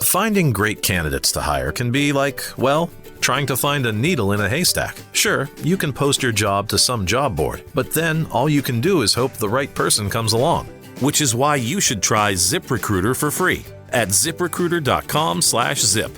Finding great candidates to hire can be like, well, trying to find a needle in a haystack. Sure, you can post your job to some job board, but then all you can do is hope the right person comes along. Which is why you should try ZipRecruiter for free at ZipRecruiter.com/zip.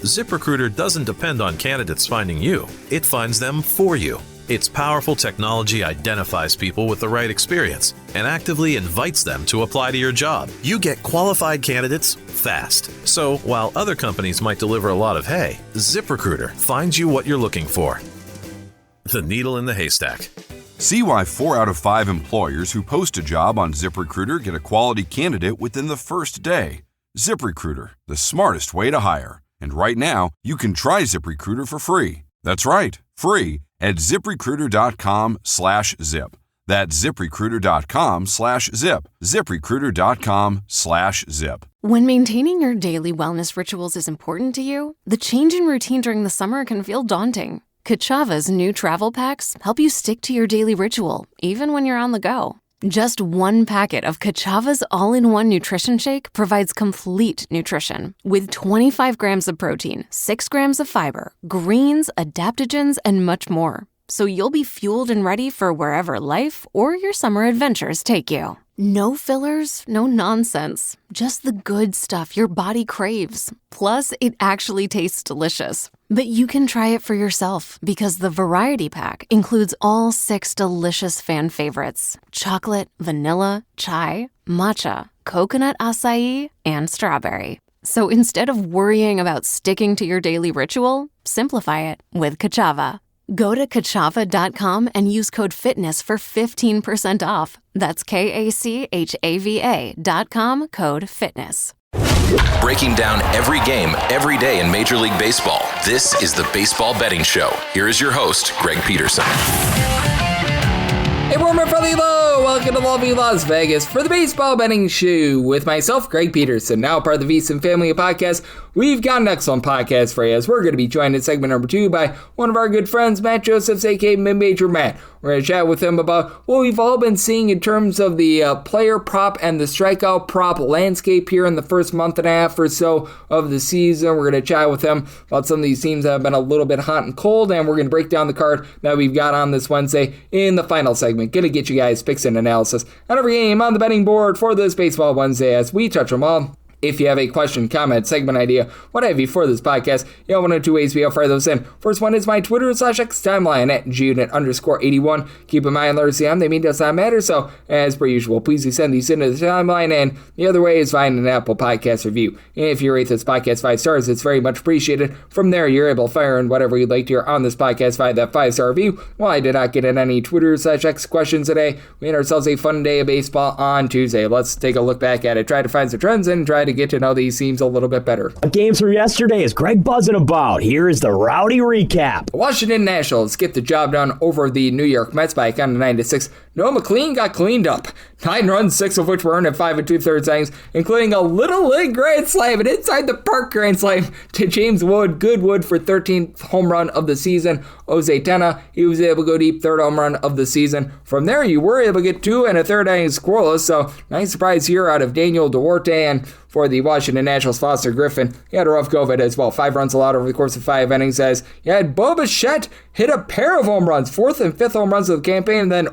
ZipRecruiter doesn't depend on candidates finding you. It finds them for you. Its powerful technology identifies people with the right experience and actively invites them to apply to your job. You get qualified candidates fast. So while other companies might deliver a lot of hay, ZipRecruiter finds you what you're looking for. The needle in the haystack. See why 4 out of 5 employers who post a job on ZipRecruiter get a quality candidate within the first day. ZipRecruiter, the smartest way to hire. And right now, you can try ZipRecruiter for free. That's right, free at ZipRecruiter.com/zip. That's ZipRecruiter.com/zip. ZipRecruiter.com/zip. When maintaining your daily wellness rituals is important to you, the change in routine during the summer can feel daunting. Kachava's new travel packs help you stick to your daily ritual, even when you're on the go. Just one packet of Kachava's all-in-one nutrition shake provides complete nutrition with 25 grams of protein, 6 grams of fiber, greens, adaptogens, and much more. So you'll be fueled and ready for wherever life or your summer adventures take you. No fillers, no nonsense. Just the good stuff your body craves. Plus, it actually tastes delicious. But you can try it for yourself because the variety pack includes all 6 delicious fan favorites: chocolate, vanilla, chai, matcha, coconut acai, and strawberry. So instead of worrying about sticking to your daily ritual, simplify it with Kachava. Go to Kachava.com and use code FITNESS for 15% off. That's KACHAVA.com, code FITNESS. Breaking down every game, every day in Major League Baseball. This is the Baseball Betting Show. Here is your host, Greg Peterson. Hey, warm and friendly hello! Welcome to lovely Las Vegas for the Baseball Betting Show with myself, Greg Peterson, now part of the VSiN family of podcasts. We've got an excellent podcast for you as we're going to be joined in segment number 2 by one of our good friends, Matt Josephs, aka Mid-Major Matt. We're going to chat with him about what we've all been seeing in terms of the player prop and the strikeout prop landscape here in the first month and a half or so of the season. We're going to chat with him about some of these teams that have been a little bit hot and cold, and we're going to break down the card that we've got on this Wednesday in the final segment. Going to get you guys picks and analysis on every game on the betting board for this Baseball Wednesday as we touch them all. If you have a question, comment, segment idea, what have you for this podcast, you have one of 2 ways we fire those in. First one is my Twitter/X timeline at GUnit_81. Keep in mind, letters CM, they mean does not matter, so as per usual, please do send these into the timeline, and the other way is find an Apple Podcast review. And if you rate this podcast 5 stars, it's very much appreciated. From there, you're able to fire in whatever you'd like to hear on this podcast via that 5-star review. Well, I did not get in any Twitter/X questions today. We had ourselves a fun day of baseball on Tuesday. Let's take a look back at it, try to find some trends, and try to get to know these teams a little bit better. Games from yesterday is Greg buzzing about. Here is the rowdy recap. Washington Nationals get the job done over the New York Mets by a count of 9-6. Noah McLean got cleaned up. 9 runs, 6 of which were earned in 5 2/3 innings, including a little league grand slam, an inside the park grand slam to James Wood. Goodwood for 13th home run of the season. Jose Tena, he was able to go deep, 3rd home run of the season. From there, you were able to get 2 1/3 innings scoreless, so nice surprise here out of Daniel Duarte. And for the Washington Nationals, Foster Griffin, he had a rough go of it as well. 5 runs allowed over the course of 5 innings as you had Bo Bichette hit a pair of home runs, 4th and 5th home runs of the campaign, and then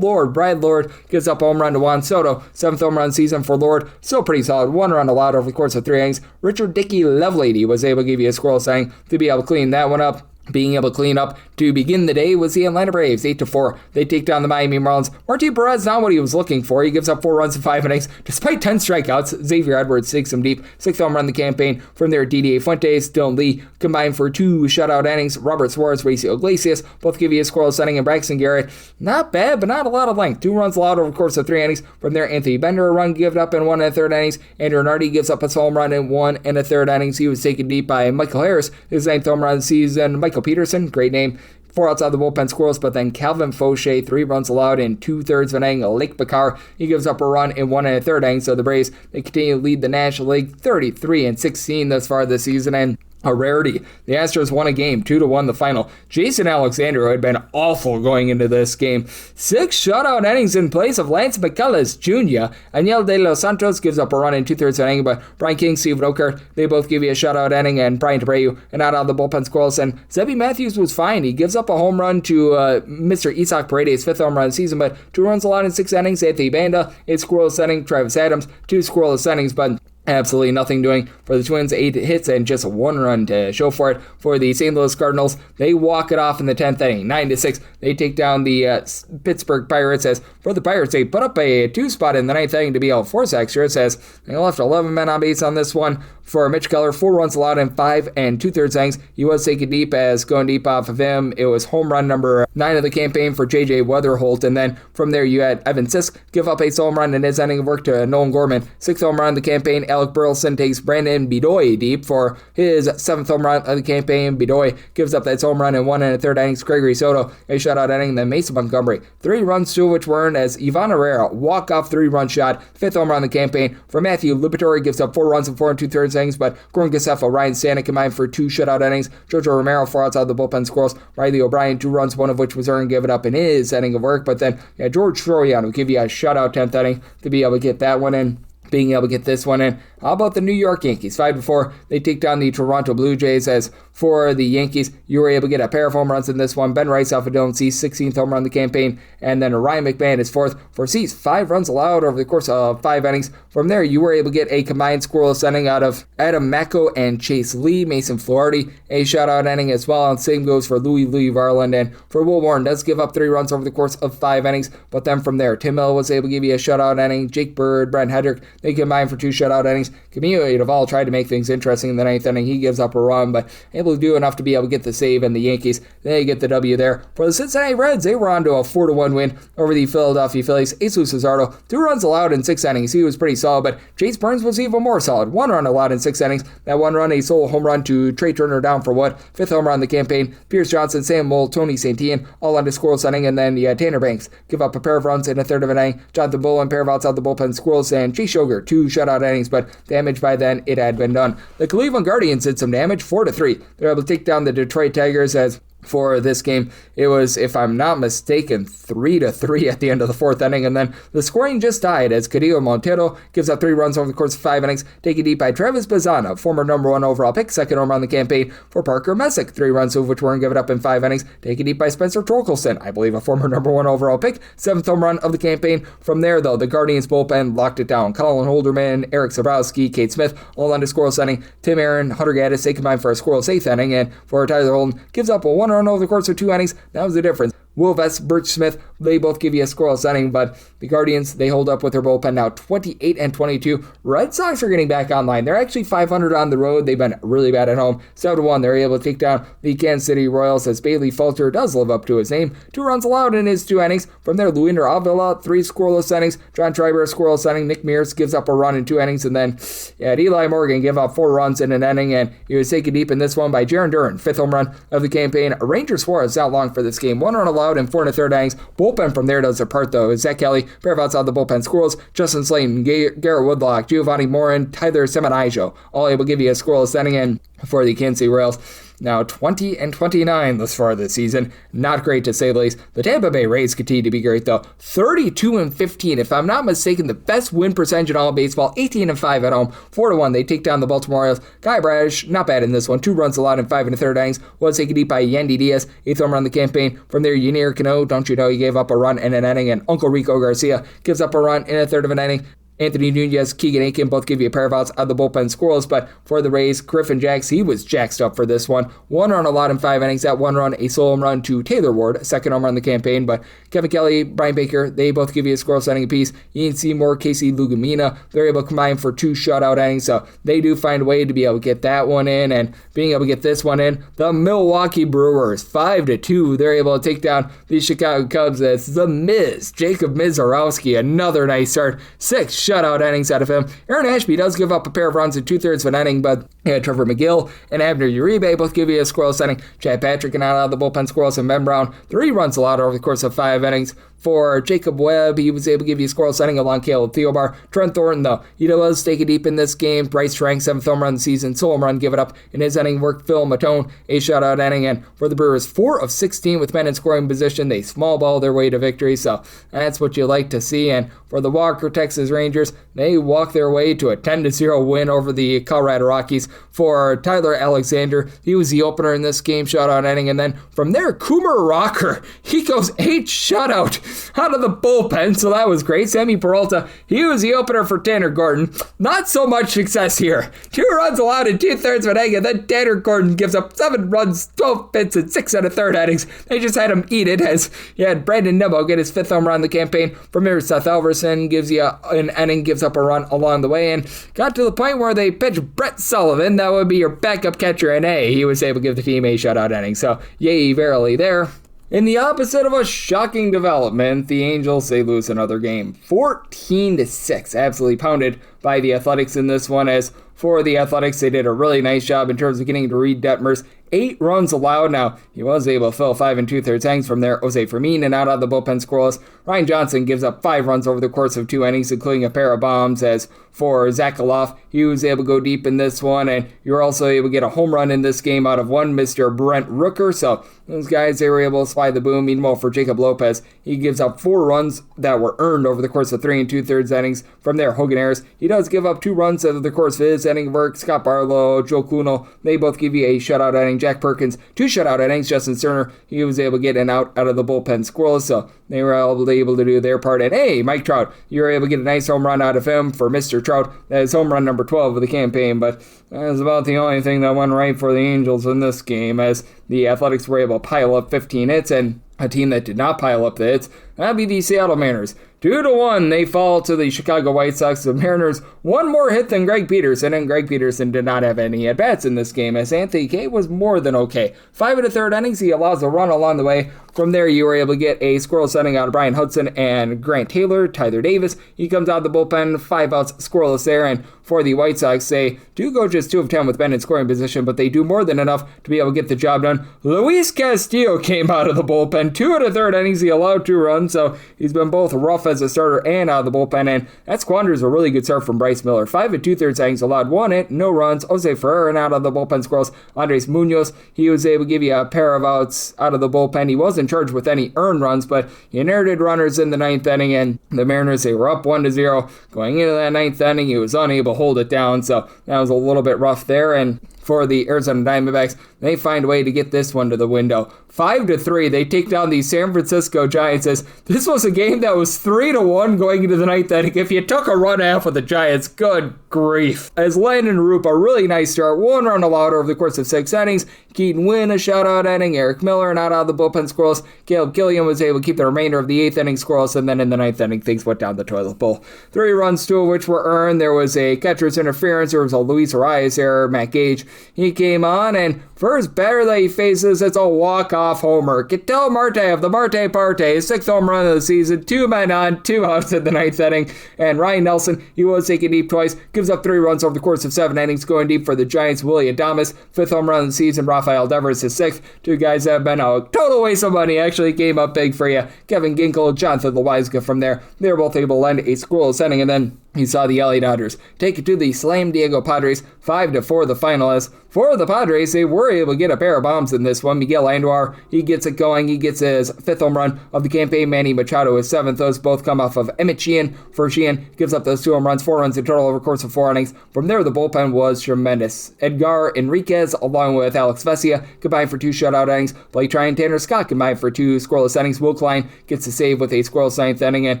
Brad Lord gives up a home run to Juan Soto. 7th home run season for Lord, still pretty solid. 1 run allowed over the course of 3 innings. Richard Dickey Lovelady was able to give you a scoreless inning to be able to clean that one up. Being able to clean up to begin the day was the Atlanta Braves, 8-4. They take down the Miami Marlins. Martin Perez, not what he was looking for. He gives up 4 runs in 5 innings, despite 10 strikeouts. Xavier Edwards takes him deep. 6th home run of the campaign. From there, DDA Fuentes, Dylan Lee combined for 2 shutout innings. Robert Suarez, Raisel Iglesias both give you a scoreless inning, and Braxton Garrett, not bad, but not a lot of length. 2 runs allowed over the course of 3 innings. From there, Anthony Bender, a run given up in 1 1/3 innings. Andrew Nardi gives up a home run in 1 1/3 innings. He was taken deep by Michael Harris, his 9th home run of the season. Michael Peterson, great name. 4 outside the bullpen scoreless, but then Calvin Fauché, 3 runs allowed in 2/3 of an inning. Lake Bakar, he gives up a run in 1 1/3 innings. So the Braves, they continue to lead the National League 33-16 thus far this season. And a rarity. The Astros won a game, 2-1 the final. Jason Alexander, who had been awful going into this game, 6 shutout innings in place of Lance McCullers Jr. Aniel de los Santos gives up a run in 2/3 inning, but Brian King, Steve Rokert, they both give you a shutout inning, and Brian Abreu, and out on the bullpen squirrels. And Zebby Matthews was fine. He gives up a home run to Mr. Isaac Paredes, 5th home run of the season, but 2 runs allowed in 6 innings. Anthony Banda, 8 scoreless innings. Travis Adams, 2 scoreless innings, but absolutely nothing doing for the Twins. 8 hits and just 1 run to show for it. For the St. Louis Cardinals, they walk it off in the 10th inning, 9-6. They take down the Pittsburgh Pirates. As for the Pirates, they put up a 2 spot in the 9th inning to be able to force extras, as they left 11 men on base on this one. For Mitch Keller, 4 runs allowed in 5 2/3 innings. He was taken deep, as going deep off of him, it was home run number 9 of the campaign for J.J. Weatherholt. And then from there, you had Evan Sisk give up a home run in his inning of work to Nolan Gorman. 6th home run of the campaign. Alec Burleson takes Brandon Bedoy deep for his 7th home run of the campaign. Bedoy gives up that home run in 1 1/3 innings. Gregory Soto, a shutout inning. Then Mason Montgomery, 3 runs, 2 of which were earned, as Ivan Herrera, walk-off 3-run shot. 5th home run of the campaign for Matthew Liberatore, gives up 4 runs in 4 2/3 innings, but Gordon Gasefo, Ryan Stanek combined for 2 shutout innings. Jojo Romero, 4 outside the bullpen squirrels. Riley O'Brien, 2 runs, 1 of which was earned, given up in his inning of work. But then George Troyan will give you a shutout 10th inning to be able to get that one in. Being able to get this one in. How about the New York Yankees? 5-4, they take down the Toronto Blue Jays. As for the Yankees, you were able to get a pair of home runs in this one. Ben Rice off of Dylan Cease, 16th home run of the campaign, and then Ryan McMahon is 4th for Cease. 5 runs allowed over the course of 5 innings. From there, you were able to get a combined scoreless inning out of Adam Macko and Chase Lee. Mason Flaherty, a shutout inning as well, and same goes for Louis Varland. And for Will Warren, does give up 3 runs over the course of 5 innings, but then from there, Tim Hill was able to give you a shutout inning. Jake Bird, Brent Hedrick, they combined for 2 shutout innings. Camilo Duvall tried to make things interesting in the 9th inning. He gives up a run, but able to do enough to be able to get the save, and the Yankees, they get the W there. For the Cincinnati Reds, they were on to a 4-1 win over the Philadelphia Phillies. Jesus Luzardo, 2 runs allowed in 6 innings. He was pretty solid, but Chase Burns was even more solid. 1 run allowed in 6 innings. That 1 run, a solo home run to Trey Turner down for what? 5th home run of the campaign. Pierce Johnson, Sam Moll, Tony Santillan, all on the scoreless inning, and then Tanner Banks give up a pair of runs in a 1/3 of an inning. Jonathan Bullen, pair of outside the bullpen squirrels, and Chase Shoger, 2 shutout innings, but damage by then, it had been done. The Cleveland Guardians did some damage, 4-3. They're able to take down the Detroit Tigers. As for this game, it was, if I'm not mistaken, 3-3 at the end of the 4th inning, and then the scoring just died as Cadillo Montero gives up 3 runs over the course of 5 innings, taken deep by Travis Bazzana, former number 1 overall pick, 2nd home run on the campaign for Parker Messick, 3 runs, 2 of which weren't given up in 5 innings, taken deep by Spencer Torkelson, I believe a former number 1 overall pick, 7th home run of the campaign. From there, though, the Guardians bullpen locked it down. Colin Holderman, Eric Sabrowski, Kate Smith, all on the scoreless inning. Tim Aaron, Hunter Gaddis, they combined for a scoreless 8th inning, and for Tyler Holden, gives up a 1 run over the course of 2 innings. That was the difference. Will Vest, Birch Smith, they both give you a scoreless inning, but the Guardians, they hold up with their bullpen now 28-22. Red Sox are getting back online. They're actually 500 on the road. They've been really bad at home. 7-1, they're able to take down the Kansas City Royals, as Bailey Falter does live up to his name. 2 runs allowed in his 2 innings. From there, Luinder Avila, 3 scoreless innings. John Schreiber, scoreless inning. Nick Mears gives up a run in 2 innings, and then Eli Morgan give up 4 runs in an inning, and he was taken deep in this one by Jaron Duran, 5th home run of the campaign. Ranger Suarez out long for this game. 1 run allowed in 4 1/3 innings. Bullpen from there does their part, though. Zach Kelly, pair of outside the bullpen squirrels, Justin Slayton, Garrett Woodlock, Giovanni Morin, Tyler Semenaijo, all able to give you a scoreless inning. And for the Kansas City Royals, now 20-29 thus far this season. Not great, to say the least. The Tampa Bay Rays continue to be great, though. 32-15. If I'm not mistaken, the best win percentage in all of baseball. 18-5 at home. 4-1. They take down the Baltimore Orioles. Guy Bradish, not bad in this one. 2 runs allowed in 5 1/3 innings. Was taken deep by Yandy Diaz. 8th home run on the campaign. From there, Yunier Cano, don't you know, he gave up a run in an inning. And Uncle Rico Garcia gives up a run in a 1/3 of an inning. Anthony Nunez, Keegan Aiken both give you a pair of outs out of the bullpen squirrels, but for the Rays, Griffin Jax, he was jacked up for this one. 1 run allowed in 5 innings. That 1 run, a solo home run to Taylor Ward, 2nd home run on the campaign, but Kevin Kelly, Brian Baker, they both give you a scoreless inning apiece. Ian Seymour, Casey Lugumina, they're able to combine for 2 shutout innings, so they do find a way to be able to get that one in, and being able to get this one in. The Milwaukee Brewers, 5-2, they're able to take down the Chicago Cubs as the Miz, Jacob Mizorowski, another nice start. 6 shutout innings out of him. Aaron Ashby does give up a pair of runs in 2/3 of an inning, but Trevor McGill and Abner Uribe both give you a scoreless inning. Chad Patrick and out of the bullpen scoreless, and Ben Brown 3 runs allowed over the course of 5 innings. For Jacob Webb, he was able to give you a scoreless inning along Caleb Theobar. Trent Thornton, though, he was taking deep in this game. Bryce Trank, 7th home run of the season, solo home run give it up in his inning. Worked Phil Matone, a shutout inning. And for the Brewers, 4 of 16 with men in scoring position. They small ball their way to victory, so that's what you like to see. And for the Walker Texas Rangers, they walk their way to a 10-0 win over the Colorado Rockies. For Tyler Alexander, he was the opener in this game, shutout inning. And then from there, Coomer Rocker, he goes 8 shutout out of the bullpen, so that was great. Sammy Peralta, he was the opener for Tanner Gordon. Not so much success here. 2 runs allowed in 2/3 of an inning, and then Tanner Gordon gives up 7 runs, 12 hits, and 6 1/3 innings. They just had him eat it, as you had Brandon Nimmo get his 5th home run of the campaign. From here, Seth Alverson gives you an inning, gives up a run along the way, and got to the point where they pitched Brett Sullivan. That would be your backup catcher, and he was able to give the team a shutout inning. So, yay, verily there. In the opposite of a shocking development, the Angels, they lose another game. 14-6, absolutely pounded by the Athletics in this one. As for the Athletics, they did a really nice job in terms of getting to Reed Detmers. 8 runs allowed. Now, he was able to fill 5 2/3 innings. From there, Jose Fermin and out of the bullpen scoreless. Ryan Johnson gives up 5 runs over the course of 2 innings, including a pair of bombs. As for Zach Aloff, he was able to go deep in this one, and you were also able to get a home run in this game out of one Mr. Brent Rooker. So those guys, they were able to slide the boom. Meanwhile, for Jacob Lopez, he gives up 4 runs that were earned over the course of 3 2/3 innings. From there, Hogan Ayers, he does give up 2 runs over the course of his inning work. Scott Barlow, Joe Kuhnel, they both give you a shutout inning. Jack Perkins, 2 shutout innings. Justin Sterner, he was able to get an out of the bullpen scoreless, so they were able to do their part. And hey, Mike Trout, you were able to get a nice home run out of him for Mr. Trout. That is home run number 12 of the campaign, but that was about the only thing that went right for the Angels in this game, as the Athletics were able to pile up 15 hits, and a team that did not pile up the hits, that'd be the Seattle Mariners. 2-1, they fall to the Chicago White Sox. The Mariners, 1 more hit than Greg Peterson, and Greg Peterson did not have any at-bats in this game, as Anthony Kay was more than okay. 5 1/3 innings, he allows a run along the way. From there, you were able to get a scoreless inning out of Brian Hudson and Grant Taylor. Tyler Davis, he comes out of the bullpen, 5 outs, scoreless there. And for the White Sox, they do go just 2 of 10 with men in scoring position, but they do more than enough to be able to get the job done. Luis Castillo came out of the bullpen, 2 1/3 innings, he allowed 2 runs, so he's been both rough as a starter and out of the bullpen, and that squanders a really good start from Bryce Miller. 5 2/3 innings, allowed 1 hit, no runs. Jose Ferrer and out of the bullpen scoreless. Andres Munoz, he was able to give you a pair of outs out of the bullpen. He wasn't charged with any earned runs, but he inherited runners in the 9th inning, and the Mariners, they were up 1-0 going into that 9th inning. He was unable to hold it down, so that was a little bit rough there. And for the Arizona Diamondbacks, they find a way to get this one to the window. 5-3, they take down the San Francisco Giants. As this was a game that was 3-1 going into the 9th inning. If you took a run half with the Giants, good grief. As Landon Roop, a really nice start, 1 run allowed over the course of 6 innings. Keaton Wynn, a shutout inning. Eric Miller, not out of the bullpen scoreless. Caleb Killian was able to keep the remainder of the 8th inning scoreless, and then in the 9th inning, things went down the toilet bowl. 3 runs, 2 of which were earned. There was a catcher's interference. There was a Luis Arias error. Matt Gage, he came on, and first batter that he faces, it's a walk-off homer. Ketel Marte of the Marte Parte, his 6th home run of the season, 2 men on, 2 outs in the 9th inning. And Ryan Nelson, he was taken deep twice, gives up 3 runs over the course of 7 innings, going deep for the Giants. Willie Adames, 5th home run of the season. Rafael Devers, his 6th. 2 guys that have been a total waste of money, actually came up big for you. Kevin Ginkel, Jonathan Loaiza from there. They were both able to lend a scoreless inning, and then he saw the LA Dodgers take it to the Slam Diego Padres, 5-4 the final. As for the Padres, they were able to get a pair of bombs in this one. Miguel Andujar, he gets it going. He gets his 5th home run of the campaign. Manny Machado, his 7th. Those both come off of Emmett Sheehan. For Sheehan, gives up those 2 home runs, 4 runs in total over the course of 4 innings. From there, the bullpen was tremendous. Edgar Enriquez, along with Alex Vesia, combined for 2 shutout innings. Blake Tryon, Tanner Scott combined for 2 scoreless innings. Will Klein gets a save with a scoreless 9th inning. And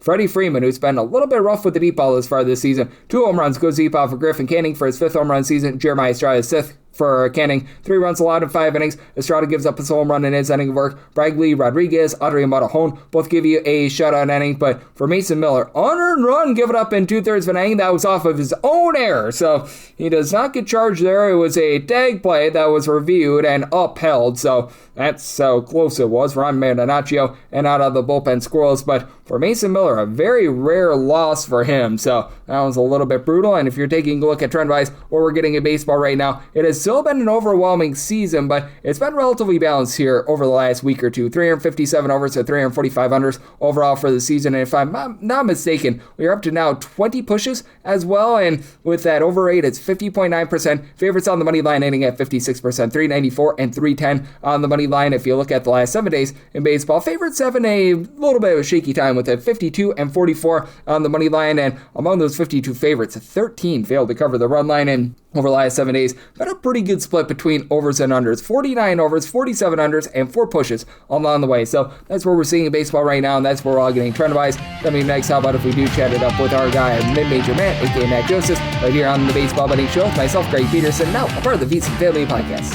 Freddie Freeman, who's been a little bit rough with the deep ball as far this season, 2 home runs, goes deep off of Griffin Canning for his 5th home run season. Jeremiah Estrada's 6th for Canning. 3 runs allowed in 5 innings. Estrada gives up his home run in his inning of work. Bragley, Rodriguez, Adrian Morejon both give you a shutout inning. But for Mason Miller, unearned run given up in 2/3 of an inning. That was off of his own error. So he does not get charged there. It was a tag play that was reviewed and upheld. So that's how close it was. Ron Marinaccio and out of the bullpen Squirrels. But for Mason Miller, a very rare loss for him. So that was a little bit brutal. And if you're taking a look at trend-wise, what we're getting in baseball right now, it has still been an overwhelming season, but it's been relatively balanced here over the last week or two. 357 overs to 345 unders overall for the season. And if I'm not mistaken, we're up to now 20 pushes as well. And with that over rate, it's 50.9%. Favorites on the money line ending at 56%, 394 and 310 on the money line. If you look at the last 7 days in baseball, favorites having a little bit of a shaky time with it, 52 and 44 on the money line. And among those 52 favorites, 13 failed to cover the run line. And over the last 7 days, been a pretty good split between overs and unders. 49 overs, 47 unders, and 4 pushes all along the way. So that's what we're seeing in baseball right now, and that's where we're all getting trend-wise. Coming next, how about if we do chat it up with our guy, Mid-Major Matt, a.k.a. Matt Joseph, right here on the Baseball Betting Show with myself, Greg Peterson, now a part of the VSiN Family Podcast.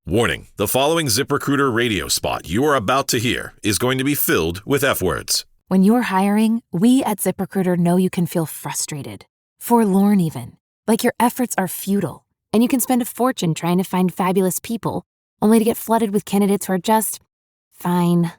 Warning, the following ZipRecruiter radio spot you are about to hear is going to be filled with F-words. When you're hiring, we at ZipRecruiter know you can feel frustrated, forlorn even, like your efforts are futile, and you can spend a fortune trying to find fabulous people, only to get flooded with candidates who are just fine.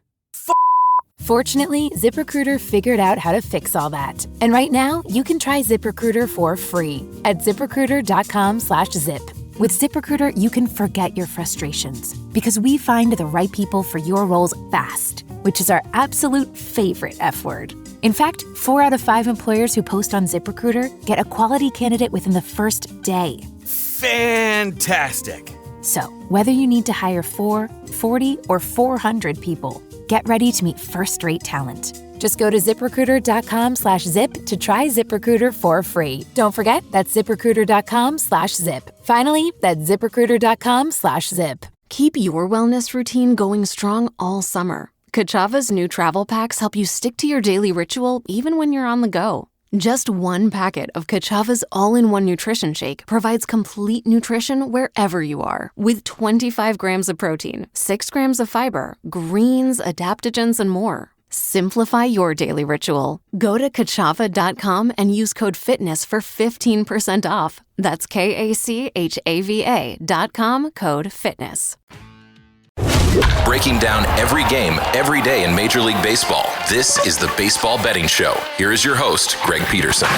Fortunately, ZipRecruiter figured out how to fix all that. And right now, you can try ZipRecruiter for free at ZipRecruiter.com/zip. With ZipRecruiter, you can forget your frustrations because we find the right people for your roles fast, which is our absolute favorite F word. In fact, 4 out of 5 employers who post on ZipRecruiter get a quality candidate within the first day. Fantastic. So, whether you need to hire 4, 40, or 400 people, get ready to meet first-rate talent. Just go to ZipRecruiter.com/zip to try ZipRecruiter for free. Don't forget, that's ZipRecruiter.com/zip. Finally, that's ZipRecruiter.com/zip. Keep your wellness routine going strong all summer. Kachava's new travel packs help you stick to your daily ritual even when you're on the go. Just 1 packet of Kachava's all-in-one nutrition shake provides complete nutrition wherever you are. With 25 grams of protein, 6 grams of fiber, greens, adaptogens, and more. Simplify your daily ritual. Go to Kachava.com and use code FITNESS for 15% off. That's KACHAVA.com, code FITNESS. Breaking down every game, every day in Major League Baseball. This is the Baseball Betting Show. Here is your host, Greg Peterson.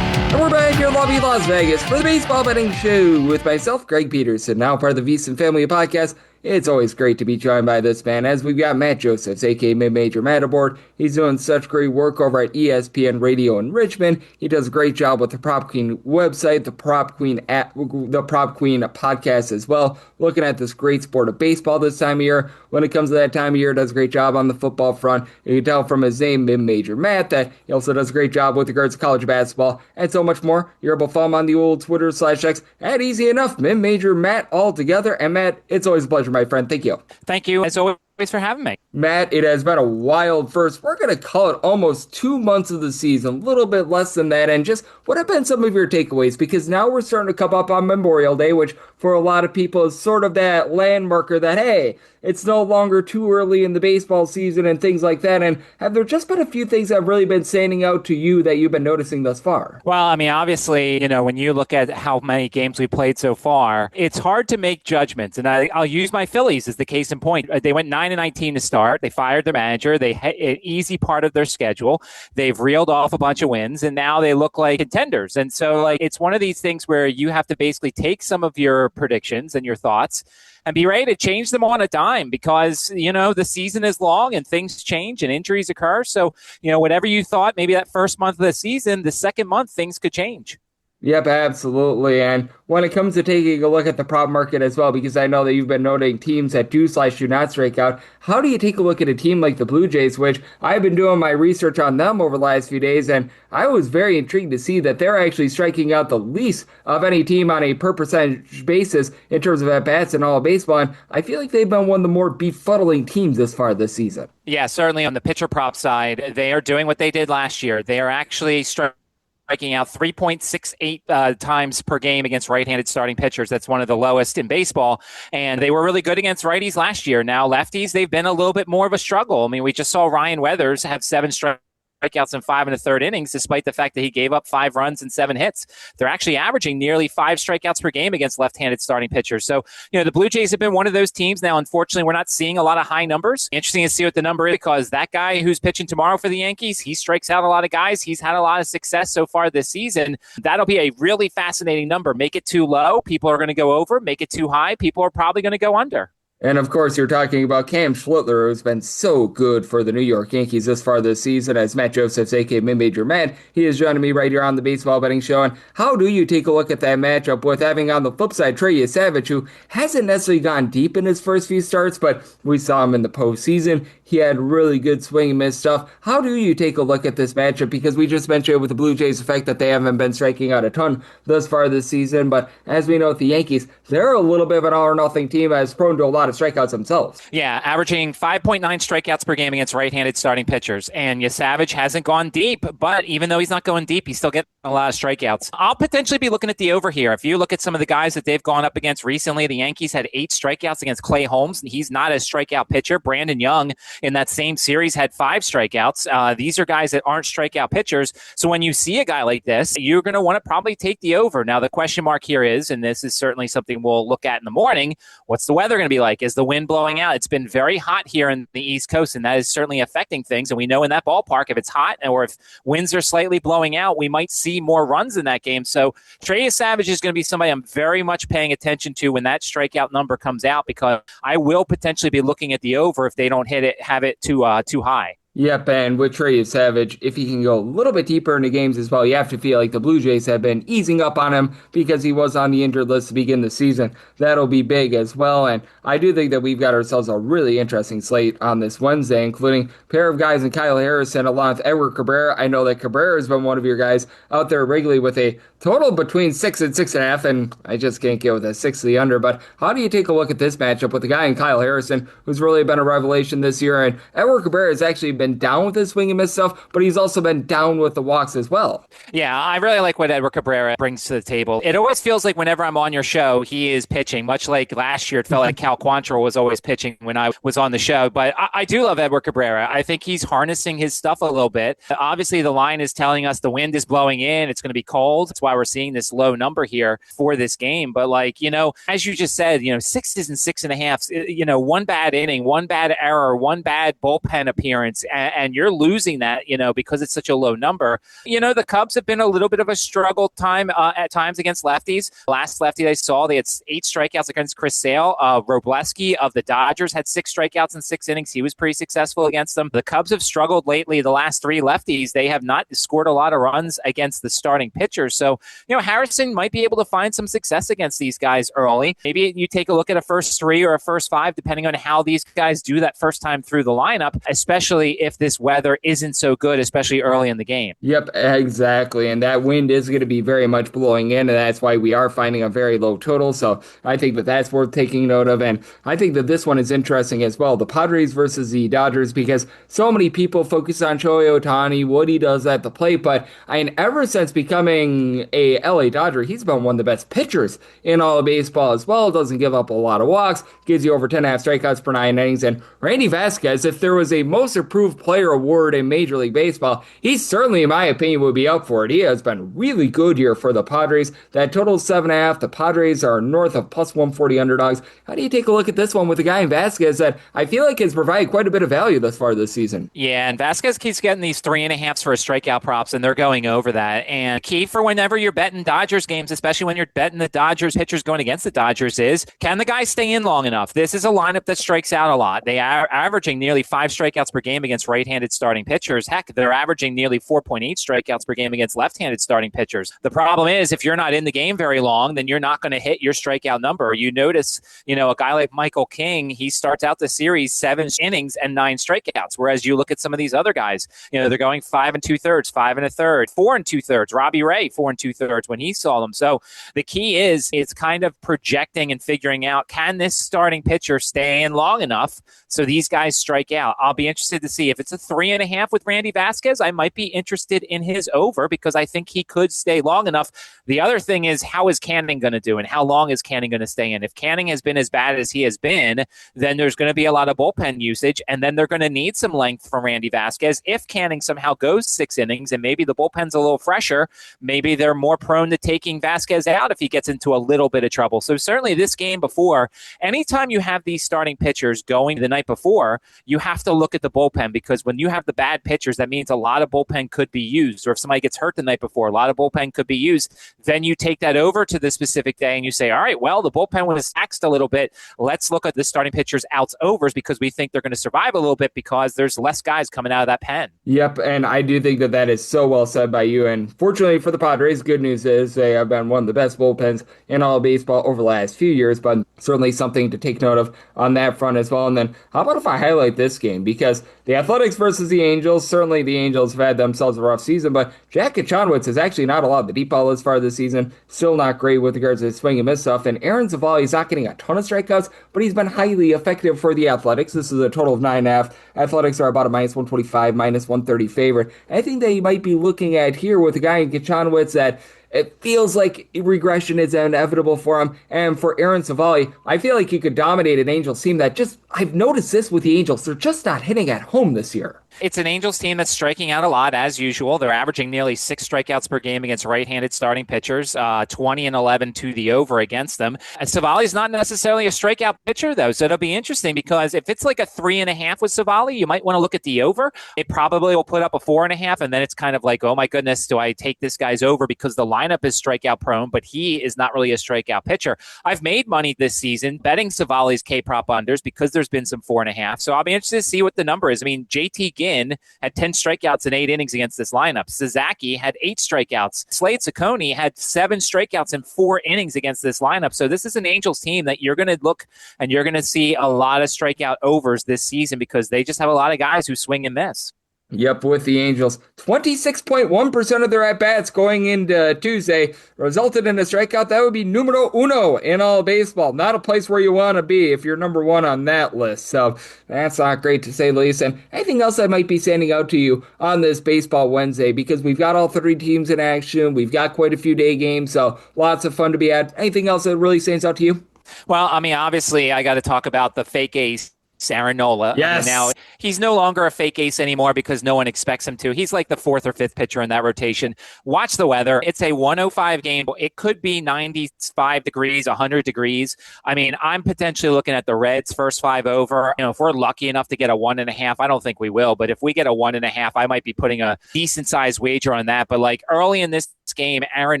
And we're back here in lovely Las Vegas for the Baseball Betting Show with myself, Greg Peterson, now part of the VSiN Family Podcast. It's always great to be joined by this man, as we've got Matt Josephs, a.k.a. Mid-Major Matt aboard. He's doing such great work over at ESPN Radio in Richmond. He does a great job with the Prop Queen website, the Prop Queen app, the Prop Queen podcast as well, looking at this great sport of baseball this time of year. When it comes to that time of year, does a great job on the football front. You can tell from his name, Mid-Major Matt, that he also does a great job with regards to college basketball and so much more. You're able to follow him on the old Twitter/X at Easy Enough, Mid-Major Matt all together. And Matt, it's always a pleasure, my friend. Thank you. Thank you, as always, for having me. Matt, it has been a wild first. We're going to call it almost 2 months of the season, a little bit less than that. And just what have been some of your takeaways? Because now we're starting to come up on Memorial Day, which for a lot of people is sort of that landmarker that, hey, it's no longer too early in the baseball season and things like that. And have there just been a few things that have really been standing out to you that you've been noticing thus far? Well, I mean, obviously, when you look at how many games we played so far, it's hard to make judgments. And I'll use my Phillies as the case in point. They went 9-19 to start. They fired their manager. They had an easy part of their schedule. They've reeled off a bunch of wins, and now they look like contenders. And so, it's one of these things where you have to basically take some of your predictions and your thoughts and be ready to change them on a dime because, the season is long and things change and injuries occur. So, whatever you thought, maybe that first month of the season, the second month, things could change. Yep, absolutely. And when it comes to taking a look at the prop market as well, because I know that you've been noting teams that do/do not strike out, how do you take a look at a team like the Blue Jays, which I've been doing my research on them over the last few days, and I was very intrigued to see that they're actually striking out the least of any team on a per percentage basis in terms of at-bats in all of baseball, and I feel like they've been one of the more befuddling teams this far this season. Yeah, certainly on the pitcher prop side, they are doing what they did last year. They are actually striking striking out 3.68 times per game against right-handed starting pitchers. That's one of the lowest in baseball. And they were really good against righties last year. Now, lefties, they've been a little bit more of a struggle. I mean, we just saw Ryan Weathers have 7 strikeouts in 5 1/3 innings, despite the fact that he gave up 5 runs and 7 hits. They're actually averaging nearly 5 strikeouts per game against left-handed starting pitchers. So, the Blue Jays have been one of those teams. Now, unfortunately, we're not seeing a lot of high numbers. Interesting to see what the number is, because that guy who's pitching tomorrow for the Yankees, he strikes out a lot of guys. He's had a lot of success so far this season. That'll be a really fascinating number. Make it too low, people are going to go over. Make it too high, people are probably going to go under. And of course, you're talking about Cam Schlittler, who's been so good for the New York Yankees this far this season. As Matt Joseph's, aka Mid-Major Matt, he is joining me right here on the Baseball Betting Show. And how do you take a look at that matchup with having on the flip side Trey Savage, who hasn't necessarily gone deep in his first few starts, but we saw him in the postseason. He had really good swing and miss stuff. How do you take a look at this matchup? Because we just mentioned with the Blue Jays the fact that they haven't been striking out a ton thus far this season. But as we know with the Yankees, they're a little bit of an all-or-nothing team as prone to a lot of strikeouts themselves. Yeah, averaging 5.9 strikeouts per game against right-handed starting pitchers. And Savage hasn't gone deep, but even though he's not going deep, he's still getting a lot of strikeouts. I'll potentially be looking at the over here. If you look at some of the guys that they've gone up against recently, the Yankees had 8 strikeouts against Clay Holmes. He's not a strikeout pitcher. Brandon Young in that same series had 5 strikeouts. These are guys that aren't strikeout pitchers. So when you see a guy like this, you're going to want to probably take the over. Now, the question mark here is, and this is certainly something we'll look at in the morning, what's the weather going to be like? Is the wind blowing out? It's been very hot here in the East Coast, and that is certainly affecting things. And we know in that ballpark, if it's hot or if winds are slightly blowing out, we might see more runs in that game. So Trey Savage is going to be somebody I'm very much paying attention to when that strikeout number comes out, because I will potentially be looking at the over if they don't have it too high. Yep, and with Trey Savage, if he can go a little bit deeper into games as well, you have to feel like the Blue Jays have been easing up on him because he was on the injured list to begin the season. That'll be big as well, and I do think that we've got ourselves a really interesting slate on this Wednesday, including a pair of guys in Kyle Harrison along with Edward Cabrera. I know that Cabrera has been one of your guys out there regularly with a total between 6 and 6.5, and I just can't get with a 6 to the under. But how do you take a look at this matchup with the guy in Kyle Harrison, who's really been a revelation this year, and Edward Cabrera has actually been down with his swing and miss stuff, but he's also been down with the walks as well. Yeah, I really like what Edward Cabrera brings to the table. It always feels like whenever I'm on your show, he is pitching, much like last year it felt like Cal Quantrill was always pitching when I was on the show. But I do love Edward Cabrera. I think he's harnessing his stuff a little bit. Obviously, the line is telling us the wind is blowing in. It's going to be cold. That's why we're seeing this low number here for this game. But as you just said, 6s and 6.5s, one bad inning, one bad error, one bad bullpen appearance, and you're losing that, because it's such a low number. The Cubs have been a little bit of a struggle time at times against lefties. Last lefty I saw, they had 8 strikeouts against Chris Sale. Robleski of the Dodgers had 6 strikeouts in 6 innings. He was pretty successful against them. The Cubs have struggled lately. The last 3 lefties, they have not scored a lot of runs against the starting pitchers. So, Harrison might be able to find some success against these guys early. Maybe you take a look at a first 3 or a first 5, depending on how these guys do that first time through the lineup, especially if this weather isn't so good, especially early in the game. Yep, exactly. And that wind is going to be very much blowing in, and that's why we are finding a very low total. So I think that that's worth taking note of. And I think that this one is interesting as well. The Padres versus the Dodgers, because so many people focus on Shohei Ohtani, what he does at the plate. But ever since becoming a LA Dodger, he's been one of the best pitchers in all of baseball as well. Doesn't give up a lot of walks, gives you over 10.5 strikeouts per 9 innings. And Randy Vasquez, if there was a most improved player award in Major League Baseball, he certainly, in my opinion, would be up for it. He has been really good here for the Padres. That total is 7.5. The Padres are north of plus 140 underdogs. How do you take a look at this one with a guy in Vasquez that I feel like has provided quite a bit of value thus far this season? Yeah, and Vasquez keeps getting these 3.5s for his strikeout props, and they're going over that. And key for whenever you're betting Dodgers games, especially when you're betting the Dodgers pitchers going against the Dodgers, is can the guy stay in long enough? This is a lineup that strikes out a lot. They are averaging nearly 5 strikeouts per game against right-handed starting pitchers. Heck, they're averaging nearly 4.8 strikeouts per game against left-handed starting pitchers. The problem is, if you're not in the game very long, then you're not going to hit your strikeout number. You notice, a guy like Michael King, he starts out the series 7 innings and 9 strikeouts, whereas you look at some of these other guys, they're going 5 2/3, 5 1/3, 4 2/3. Robbie Ray, 4 2/3 when he saw them. So the key is it's kind of projecting and figuring out, can this starting pitcher stay in long enough so these guys strike out? I'll be interested to see see. If it's a 3.5 with Randy Vasquez, I might be interested in his over because I think he could stay long enough. The other thing is, how is Canning going to do and how long is Canning going to stay in? If Canning has been as bad as he has been, then there's going to be a lot of bullpen usage, and then they're going to need some length from Randy Vasquez. If Canning somehow goes 6 innings and maybe the bullpen's a little fresher, maybe they're more prone to taking Vasquez out if he gets into a little bit of trouble. So certainly this game before, anytime you have these starting pitchers going the night before, you have to look at the bullpen, because when you have the bad pitchers, that means a lot of bullpen could be used. Or if somebody gets hurt the night before, a lot of bullpen could be used. Then you take that over to the specific day and you say, all right, well, the bullpen was taxed a little bit. Let's look at the starting pitchers' outs overs because we think they're going to survive a little bit because there's less guys coming out of that pen. Yep, and I do think that is so well said by you. And fortunately for the Padres, good news is they have been one of the best bullpens in all of baseball over the last few years, but certainly something to take note of on that front as well. And then how about if I highlight this game? Because the Athletics versus the Angels, certainly the Angels have had themselves a rough season, but Jack Kachonwitz has actually not allowed the deep ball as far this season. Still not great with regards to swing and miss stuff. And Aaron Zavala is not getting a ton of strikeouts, but he's been highly effective for the Athletics. This is a total of 9.5. Athletics are about a -125, -130 favorite. I think that you might be looking at here with a guy in Kachonwitz that it feels like regression is inevitable for him. And for Aaron Savali, I feel like he could dominate an Angels team that just, I've noticed this with the Angels, they're just not hitting at home this year. It's an Angels team that's striking out a lot, as usual. They're averaging nearly 6 strikeouts per game against right-handed starting pitchers, 20 and 11 to the over against them. And Savali's not necessarily a strikeout pitcher, though, so it'll be interesting because if it's like a 3.5 with Savali, you might want to look at the over. It probably will put up a 4.5, and then it's kind of like, oh my goodness, do I take this guy's over because the lineup is strikeout prone, but he is not really a strikeout pitcher. I've made money this season betting Savali's K-prop unders because there's been some 4.5, so I'll be interested to see what the number is. I mean, JT Ginn had 10 strikeouts in 8 innings against this lineup. Sasaki had 8 strikeouts. Slade Ciccone had 7 strikeouts in 4 innings against this lineup. So this is an Angels team that you're going to look and you're going to see a lot of strikeout overs this season because they just have a lot of guys who swing and miss. Yep, with the Angels. 26.1% of their at-bats going into Tuesday resulted in a strikeout. That would be numero uno in all baseball. Not a place where you want to be if you're number one on that list. So that's not great to say the least. And anything else that might be standing out to you on this Baseball Wednesday? Because we've got all 3 teams in action. We've got quite a few day games, so lots of fun to be at. Anything else that really stands out to you? Well, I mean, obviously, I got to talk about the fake ace. Aaron Nola. Yes. Now, he's no longer a fake ace anymore because no one expects him to. He's like the 4th or 5th pitcher in that rotation. Watch the weather. It's a 105 game. It could be 95 degrees, 100 degrees. I mean, I'm potentially looking at the Reds first 5 over. You know, if we're lucky enough to get a 1.5, I don't think we will, but if we get a 1.5, I might be putting a decent sized wager on that. But like early in this game, Aaron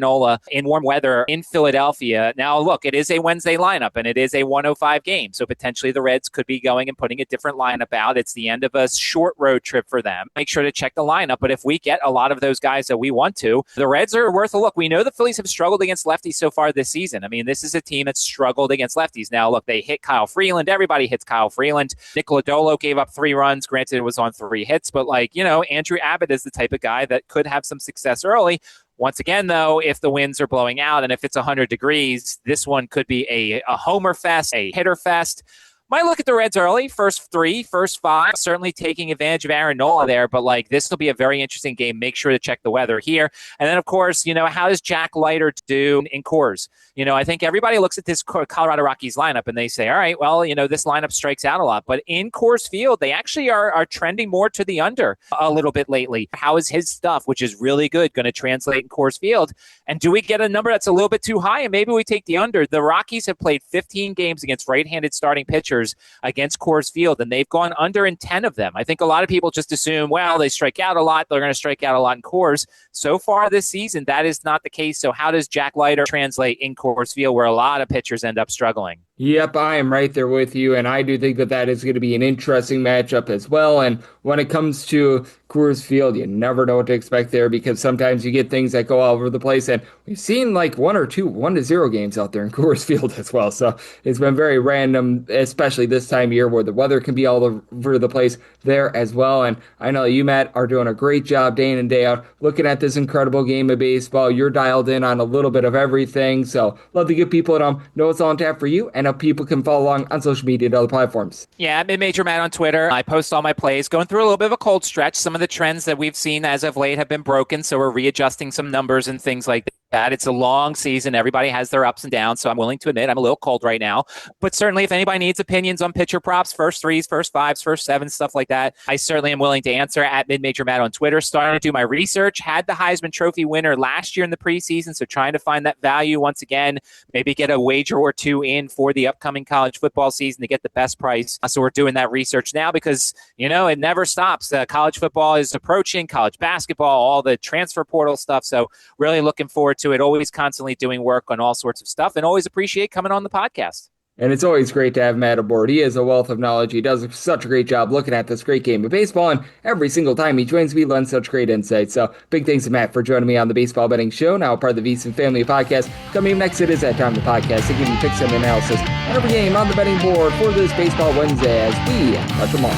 Nola in warm weather in Philadelphia. Now, look, it is a Wednesday lineup and it is a 105 game. So potentially the Reds could be going and putting a different lineup out. It's the end of a short road trip for them. Make sure to check the lineup. But if we get a lot of those guys that we want to, the Reds are worth a look. We know the Phillies have struggled against lefties so far this season. I mean, this is a team that's struggled against lefties. Now, look, they hit Kyle Freeland. Everybody hits Kyle Freeland. Nick Lodolo gave up 3 runs. Granted, it was on 3 hits. But like, you know, Andrew Abbott is the type of guy that could have some success early. Once again, though, if the winds are blowing out and if it's 100 degrees, this one could be a homer fest, a hitter fest. Might look at the Reds early, first 3, first 5, certainly taking advantage of Aaron Nola there, but like this will be a very interesting game. Make sure to check the weather here. And then, of course, you know, how does Jack Leiter do in Coors? You know, I think everybody looks at this Colorado Rockies lineup and they say, all right, well, you know, this lineup strikes out a lot. But in Coors Field, they actually are trending more to the under a little bit lately. How is his stuff, which is really good, going to translate in Coors Field? And do we get a number that's a little bit too high? And maybe we take the under. The Rockies have played 15 games against right-handed starting pitchers against Coors Field, and they've gone under in 10 of them. I think a lot of people just assume, well, they strike out a lot. They're going to strike out a lot in Coors. So far this season, that is not the case. So how does Jack Leiter translate in Coors Field where a lot of pitchers end up struggling? Yep, I am right there with you, and I do think that is going to be an interesting matchup as well. And when it comes to Coors Field, you never know what to expect there because sometimes you get things that go all over the place, and we've seen like 1 or 2 1-0 games out there in Coors Field as well. So it's been very random, especially this time of year where the weather can be all over the place there as well. And I know you, Matt, are doing a great job day in and day out looking at this incredible game of baseball. You're dialed in on a little bit of everything, so love to get people at home know what's on tap for you and and how people can follow along on social media and other platforms. Yeah, I'm Major Matt on Twitter. I post all my plays, going through a little bit of a cold stretch. Some of the trends that we've seen as of late have been broken, so we're readjusting some numbers and things like that. It's a long season. Everybody has their ups and downs, so I'm willing to admit I'm a little cold right now. But certainly if anybody needs opinions on pitcher props, first threes, first fives, first sevens, stuff like that, I certainly am willing to answer at Major Matt on Twitter. Starting to do my research. Had the Heisman Trophy winner last year in the preseason, so trying to find that value once again, maybe get a wager or two in for the upcoming college football season to get the best price. So we're doing that research now because, it never stops. College football is approaching, college basketball, all the transfer portal stuff. So really looking forward to it. Always constantly doing work on all sorts of stuff and always appreciate coming on the podcast. And it's always great to have Matt aboard. He is a wealth of knowledge. He does such a great job looking at this great game of baseball, and every single time he joins, we learn such great insights. So big thanks to Matt for joining me on the Baseball Betting Show, now part of the VSiN Family Podcast. Coming up next, it is that time of the podcast to give you picks and analysis on every game on the betting board for this Baseball Wednesday as we touch them all.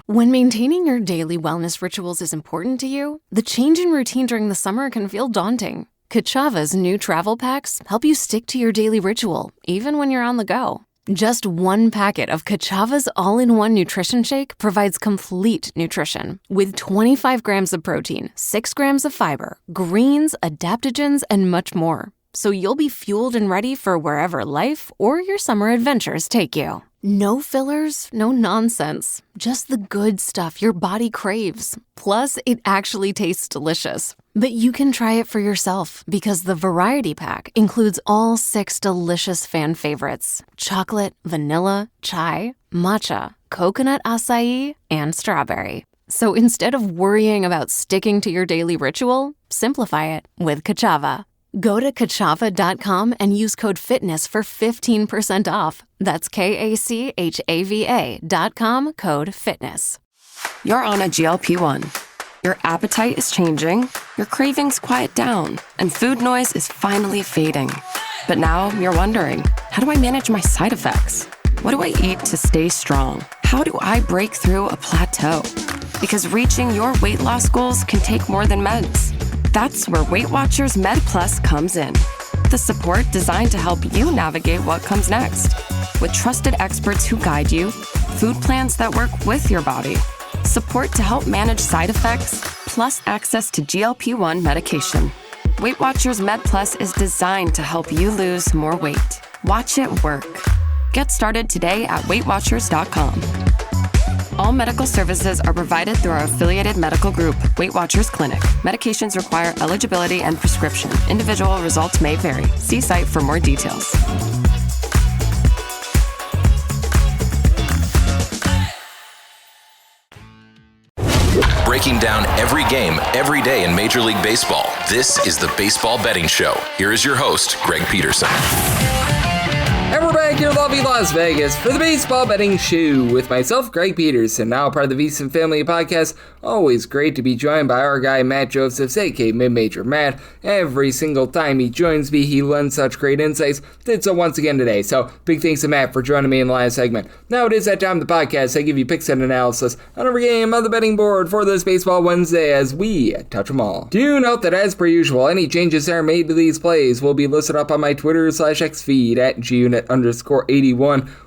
When maintaining your daily wellness rituals is important to you, the change in routine during the summer can feel daunting. Kachava's new travel packs help you stick to your daily ritual, even when you're on the go. Just one packet of Kachava's all-in-one nutrition shake provides complete nutrition with 25 grams of protein, 6 grams of fiber, greens, adaptogens, and much more. So you'll be fueled and ready for wherever life or your summer adventures take you. No fillers, no nonsense. Just the good stuff your body craves. Plus, it actually tastes delicious. But you can try it for yourself because the variety pack includes all 6 delicious fan favorites: chocolate, vanilla, chai, matcha, coconut acai, and strawberry. So instead of worrying about sticking to your daily ritual, simplify it with Kachava. Go to Kachava.com and use code FITNESS for 15% off. That's KACHAVA.com, code FITNESS. You're on a GLP-1. Your appetite is changing, your cravings quiet down, and food noise is finally fading. But now you're wondering, how do I manage my side effects? What do I eat to stay strong? How do I break through a plateau? Because reaching your weight loss goals can take more than meds. That's where Weight Watchers Med Plus comes in. The support designed to help you navigate what comes next. With trusted experts who guide you, food plans that work with your body, support to help manage side effects, plus access to GLP-1 medication. Weight Watchers Med Plus is designed to help you lose more weight. Watch it work. Get started today at WeightWatchers.com. All medical services are provided through our affiliated medical group, Weight Watchers Clinic. Medications require eligibility and prescription. Individual results may vary. See site for more details. Breaking down every game, every day in Major League Baseball. This is the Baseball Betting Show. Here is your host, Greg Peterson. And we're back here in lovely Las Vegas for the Baseball Betting Show with myself, Greg Peterson, now part of the VSiN Family Podcast. Always great to be joined by our guy, Matt Josephs, a.k.a. Mid-Major Matt. Every single time he joins me, he lends such great insights. Did so once again today. So big thanks to Matt for joining me in the last segment. Now it is that time of the podcast. I give you picks and analysis on every game on the betting board for this Baseball Wednesday as we touch them all. Do note that as per usual, any changes that are made to these plays will be listed up on my Twitter/X feed at @GUnit_81.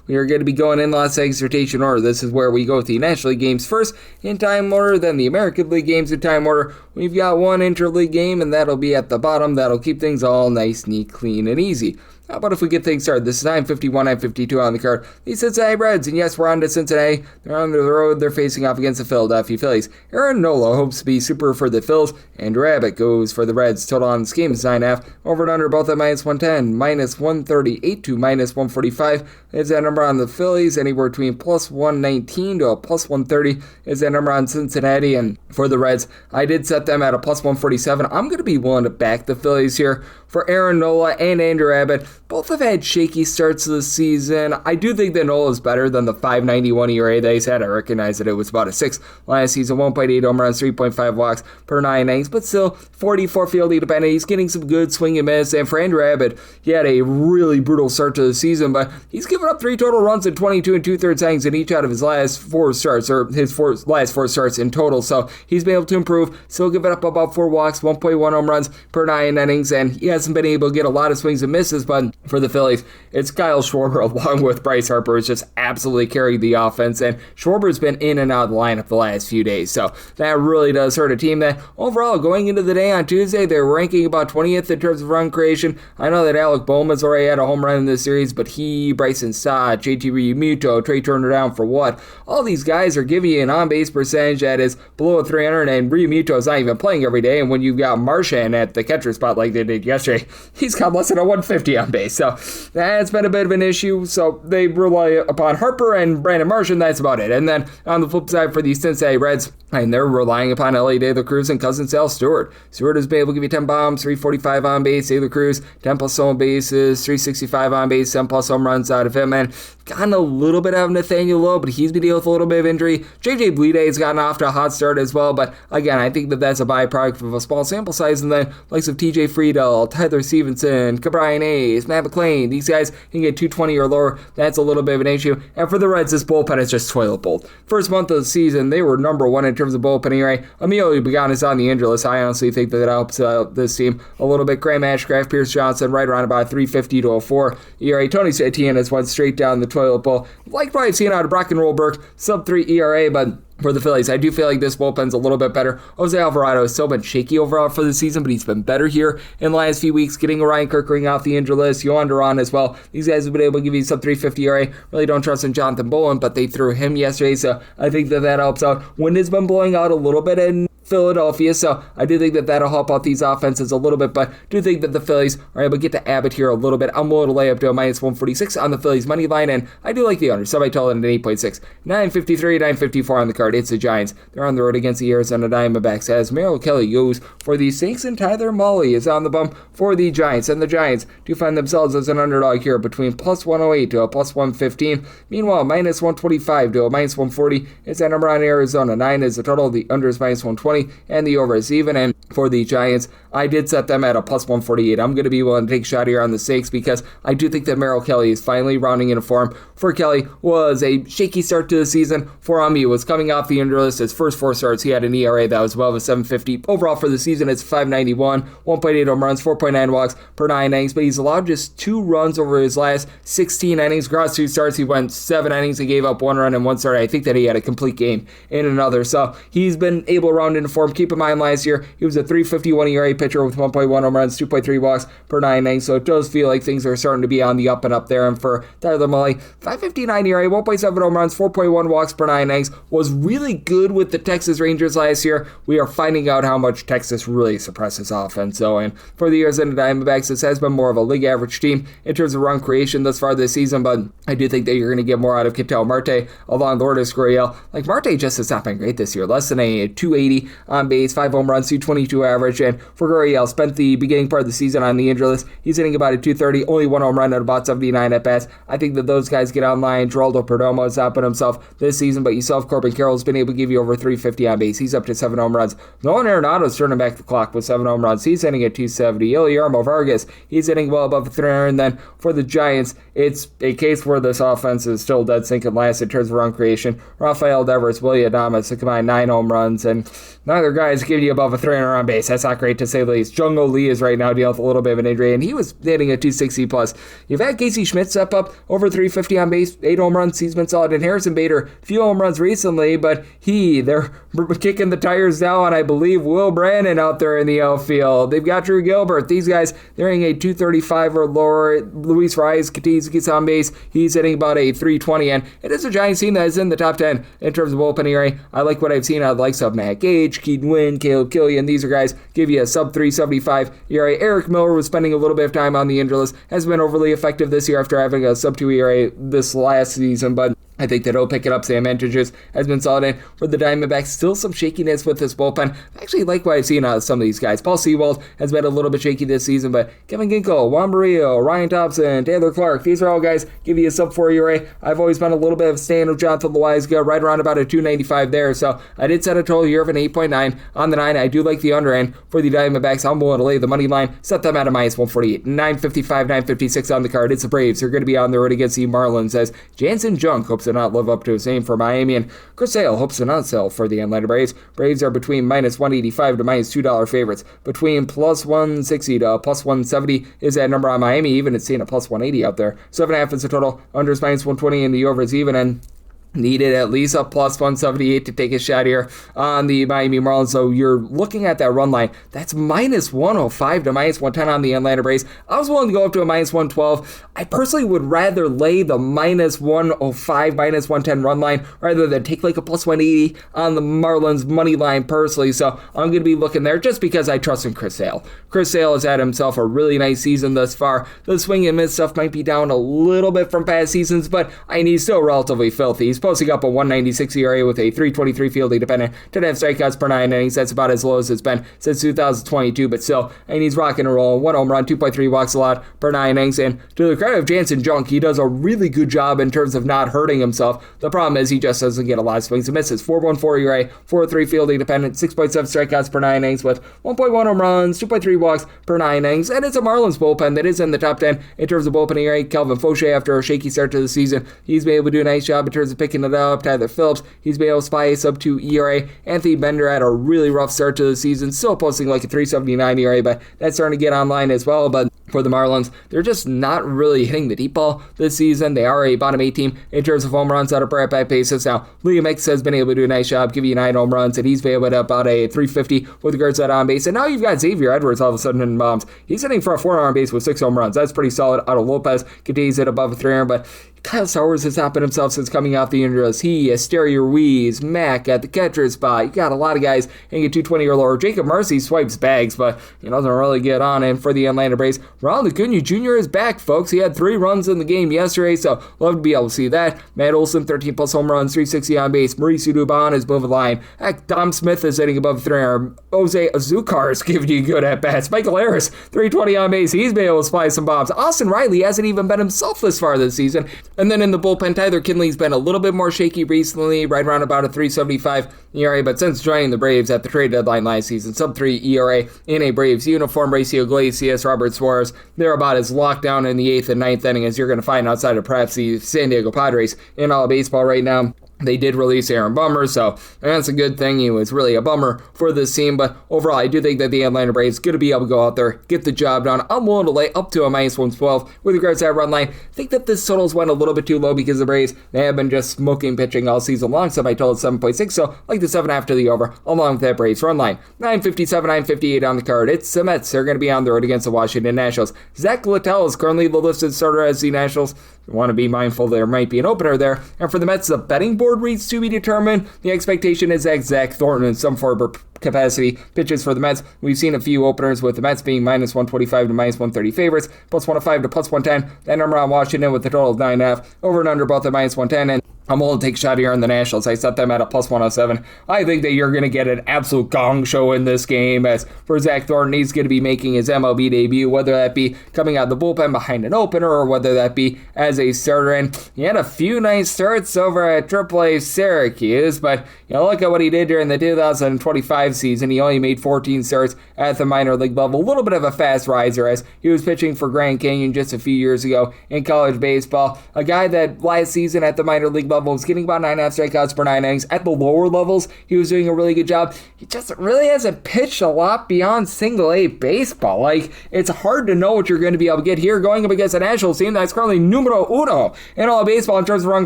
We are going to be going in Las Vegas rotation order. This is where we go with the National League games first in time order, then the American League games in time order. We've got one interleague game, and that'll be at the bottom. That'll keep things all nice, neat, clean, and easy. How about if we get things started? This is 9:51, 9:52 on the card. The Cincinnati Reds, and yes, we're on to Cincinnati. They're on the road. They're facing off against the Philadelphia Phillies. Aaron Nola hopes to be super for the Phils, and Rabbit goes for the Reds. Total on this game is 9.5. Over and under both at -110, -138 to -145 is that number on the Phillies. Anywhere between +119 to a +130 is that number on Cincinnati. And for the Reds, I did set them at a +147. I'm going to be willing to back the Phillies here for Aaron Nola and Andrew Abbott. Both have had shaky starts to the season. I do think that Nola is better than the 5.91 ERA that he's had. I recognize that it was about a 6 last season, 1.8 home runs, 3.5 walks per 9 innings, but still 44 fielding dependent. He's getting some good swing and miss. And for Andrew Abbott, he had a really brutal start to the season, but he's given up 3 total runs in 22 2/3 innings in each out of his last 4 starts, or his last 4 starts in total. So he's been able to improve, still giving up about 4 walks, 1.1 home runs per 9 innings, and he has hasn't been able to get a lot of swings and misses, but for the Phillies, it's Kyle Schwarber along with Bryce Harper is just absolutely carrying the offense, and Schwarber's been in and out of the lineup the last few days, so that really does hurt a team that overall going into the day on Tuesday, they're ranking about 20th in terms of run creation. I know that Alec Bowman's already had a home run in this series, but he, Bryson Stott, JT Realmuto, Trey Turner down for what? All these guys are giving you an on-base percentage that is below 300, and Realmuto's not even playing every day, and when you've got Marchand at the catcher spot like they did yesterday, he's got less than a 150 on base, so that's been a bit of an issue, so they rely upon Harper and Brandon Marchand, that's about it. And then on the flip side for the Cincinnati Reds, and they're relying upon Ellie De La Cruz and cousin Sal Stewart. Stewart has been able to give you 10 bombs, 345 on base. De La Cruz, 10 plus home bases, 365 on base, 7 plus home runs out of him. And gotten a little bit out of Nathaniel Lowe, but he's been dealing with a little bit of injury. JJ Bleday has gotten off to a hot start as well, but again, I think that that's a byproduct of a small sample size. And then likes of TJ Friedel, Tyler Stevenson, Cabrian Hayes, Matt McClain, these guys can get 220 or lower. That's a little bit of an issue. And for the Reds, this bullpen is just toilet bowl. First month of the season, they were number one in terms of bullpen ERA. Emilio Pagan is on the injury list. I honestly think that helps this team a little bit. Graham Ashcraft, Pierce Johnson, right around about 350 to a 4 ERA. Tony Etienne has went straight down the toilet bowl. Like what I've seen out of Brock and Rollberg, sub 3 ERA, but for the Phillies, I do feel like this bullpen's a little bit better. Jose Alvarado has still been shaky overall for the season, but he's been better here in the last few weeks, getting Ryan Kirkering off the injury list, Yohan Duran as well. These guys have been able to give you sub 350 ERA. Really don't trust in Jonathan Bowen, but they threw him yesterday, so I think that helps out. Wind has been blowing out a little bit in Philadelphia, so I do think that that'll help out these offenses a little bit, but do think that the Phillies are able to get to Abbott here a little bit. I'm willing to lay up to a minus 146 on the Phillies money line, and I do like the under, so I tell it at 8.6. 953, 954 on the card. It's the Giants. They're on the road against the Arizona Diamondbacks as Merrill Kelly goes for the Saints, and Tyler Mahle is on the bump for the Giants, and the Giants do find themselves as an underdog here between plus 108 to a plus 115. Meanwhile, minus 125 to a minus 140 is that number on Arizona. 9 is the total. The under is minus 120. And the over is even. And for the Giants, I did set them at a plus 148. I'm going to be willing to take a shot here on the Saints because I do think that Merrill Kelly is finally rounding into form. For Kelly, was a shaky start to the season. For Ami was coming off the injury list. His first 4 starts, he had an ERA that was above a 750. Overall for the season, it's 591, 1.8 home runs, 4.9 walks per 9 innings. But he's allowed just 2 runs over his last 16 innings. Across 2 starts, he went 7 innings and gave up 1 run in 1 start. I think that he had a complete game in another. So he's been able to round into form. Keep in mind, last year, he was a 351 ERA pitcher with 1.1 home runs, 2.3 walks per 9 innings, so it does feel like things are starting to be on the up and up there. And for Tyler Mahle, 559 ERA, 1.7 home runs, 4.1 walks per 9 innings, was really good with the Texas Rangers last year. We are finding out how much Texas really suppresses offense, so, and for the Arizona Diamondbacks, this has been more of a league average team in terms of run creation thus far this season, but I do think that you're going to get more out of Ketel Marte along Lourdes Gurriel. Like, Marte just has not been great this year, less than a 280 on base, 5 home runs, 222 average, and for Gurriel, spent the beginning part of the season on the injury list. He's hitting about a 230, only 1 home run at about 79 at bats. I think that those guys get online. Geraldo Perdomo has not been himself this season, but you saw Corbin Carroll's been able to give you over 350 on base. He's up to 7 home runs. Nolan Arenado's turning back the clock with 7 home runs. He's hitting at 270. Guillermo Vargas, he's hitting well above 300, and then for the Giants, it's a case where this offense is still dead sinking last in terms of run creation. Rafael Devers, Willie Adames, a combined 9 home runs, and neither guy is giving you above a 300 on base. That's not great to say the least. Jung-Ho Lee is right now dealing with a little bit of an injury, and he was hitting a 260 plus. You've had Casey Schmidt step up over 350 on base, 8 home runs. He's been solid. And Harrison Bader, few home runs recently, but they're kicking the tires now, and I believe Will Brandon out there in the outfield. They've got Drew Gilbert. These guys, they're hitting a 235 or lower. Luis Rice continues to get on base. He's hitting about a 320, and it is a Giants team that is in the top 10 in terms of bullpen ERA. I like what I've seen out of the likes of Matt Gage, Keaton Wynn, Caleb Killian. These are guys give you a sub 375 ERA. Eric Miller was spending a little bit of time on the injury list, has been overly effective this year after having a sub 2 ERA this last season, but I think that he'll pick it up. Sam Entridges has been solid in for the Diamondbacks. Still some shakiness with this bullpen. I actually like what I've seen out of some of these guys. Paul Sewald has been a little bit shaky this season, but Kevin Ginkel, Juan Barrio, Ryan Thompson, Taylor Clark, these are all guys give you a sub 4 ERA. I've always been a little bit of a stand of Jonathan Loaiza, right around about a 295 there, so I did set a total here of an 8.9 on the 9. I do like the under end for the Diamondbacks. I'm willing to lay the money line, set them at a minus 148. 955, 956 on the card. It's the Braves. They're going to be on the road against the Marlins as Jansen Junk hopes to to not live up to his name for Miami, and Chris Sale hopes to not sell for the Atlanta Braves. Braves are between minus 185 to minus $2 favorites. Between plus 160 to plus 170 is that number on Miami. Even it's seeing a plus 180 out there. 7.5 is the total. Under is minus 120 and the over is even, and needed at least a plus 178 to take a shot here on the Miami Marlins. So you're looking at that run line. That's minus 105 to minus 110 on the Atlanta Braves. I was willing to go up to a minus 112. I personally would rather lay the minus 105, minus 110 run line rather than take like a plus 180 on the Marlins money line personally. So I'm going to be looking there just because I trust in Chris Sale. Chris Sale has had himself a really nice season thus far. The swing and miss stuff might be down a little bit from past seasons, but he's still relatively filthy. He's posting up a 196 ERA with a 323 fielding dependent, 10.5 strikeouts per 9 innings. That's about as low as it's been since 2022, but still, he's rocking and rolling. 1 home run, 2.3 walks allowed per 9 innings, and to the credit of Jansen Junk, he does a really good job in terms of not hurting himself. The problem is he just doesn't get a lot of swings and misses. 4.14 ERA, 4.3 fielding dependent, 6.7 strikeouts per 9 innings with 1.1 home runs, 2.3 walks per 9 innings, and it's a Marlins bullpen that is in the top 10 in terms of bullpen ERA. Kelvin Fauché, after a shaky start to the season, he's been able to do a nice job in terms of picking it up. Tyler Phillips, he's been able to spy a sub-2 ERA. Anthony Bender had a really rough start to the season, still posting like a 3.79 ERA, but that's starting to get online as well. But for the Marlins, they're just not really hitting the deep ball this season. They are a bottom 8 team in terms of home runs on a per at-bat basis. Now, Liam Hicks has been able to do a nice job, give you 9 home runs, and he's been able to about a 350 with regards to that on base. And now you've got Xavier Edwards all of a sudden in bombs. He's hitting for a 4 on base with 6 home runs. That's pretty solid. Otto Lopez continues at above a 300, but Kyle Sowers has not been himself since coming off the injuries. He, Asteri Ruiz, Mack at the catcher spot. You got a lot of guys hitting at 220 or lower. Jacob Marcy swipes bags, but he doesn't really get on. And for the Atlanta Braves, Ronald Acuna Jr. is back, folks. He had 3 runs in the game yesterday, so love to be able to see that. Matt Olson, 13 plus home runs, 360 on base. Mauricio Dubon is moving the line. Heck, Dom Smith is hitting above 300. Jose Azucar is giving you good at bats. Michael Harris, 320 on base. He's been able to supply some bombs. Austin Riley hasn't even been himself this far this season. And then in the bullpen, Tyler Kinley's been a little bit more shaky recently, right around about a 3.75 ERA, but since joining the Braves at the trade deadline last season, sub-3 ERA in a Braves uniform. Racio Iglesias, Robert Suarez, they're about as locked down in the 8th and 9th inning as you're going to find outside of perhaps the San Diego Padres in all of baseball right now. They did release Aaron Bummer, so that's a good thing. He was really a bummer for this team, but overall, I do think that the Atlanta Braves are going to be able to go out there, get the job done. I'm willing to lay up to a minus 112 with regards to that run line. I think that this totals went a little bit too low because the Braves, they have been just smoking pitching all season long, so my total is 7.6, so I like the 7 after the over, along with that Braves run line. 957, 958 on the card. It's the Mets. They're going to be on the road against the Washington Nationals. Zach Littell is currently the listed starter as the Nationals. You want to be mindful there might be an opener there. And for the Mets, the betting board reads to be determined. The expectation is that Zach Thornton in some form of capacity pitches for the Mets. We've seen a few openers with the Mets being minus 125 to minus 130 favorites, plus 105 to plus 110. That number on Washington with the total of 9.5. Over and under both at minus 110. And I'm willing to take a shot here on the Nationals. I set them at a plus 107. I think that you're going to get an absolute gong show in this game. As for Zach Thornton, he's going to be making his MLB debut, whether that be coming out of the bullpen behind an opener or whether that be as a starter. And he had a few nice starts over at AAA Syracuse, but look at what he did during the 2025 season. He only made 14 starts at the minor league level. A little bit of a fast riser as he was pitching for Grand Canyon just a few years ago in college baseball. A guy that last season at the minor league level was getting about 9.5 strikeouts per 9 innings. At the lower levels, he was doing a really good job. He just really hasn't pitched a lot beyond single A baseball. Like, it's hard to know what you're going to be able to get here going up against a Nationals team that's currently numero uno in all of baseball in terms of run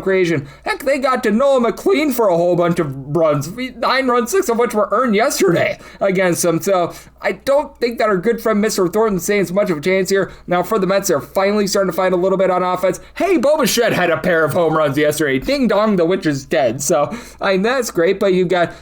creation. Heck, they got to Noah McLean for a whole bunch of runs. 9 runs, 6 of which were earned yesterday against them. So I don't think that our good friend Mr. Thornton stands much of a chance here. Now for the Mets, they're finally starting to find a little bit on offense. Hey, Bo Bichette had a pair of home runs yesterday. Ding dong, the witch is dead. So that's great, but you've got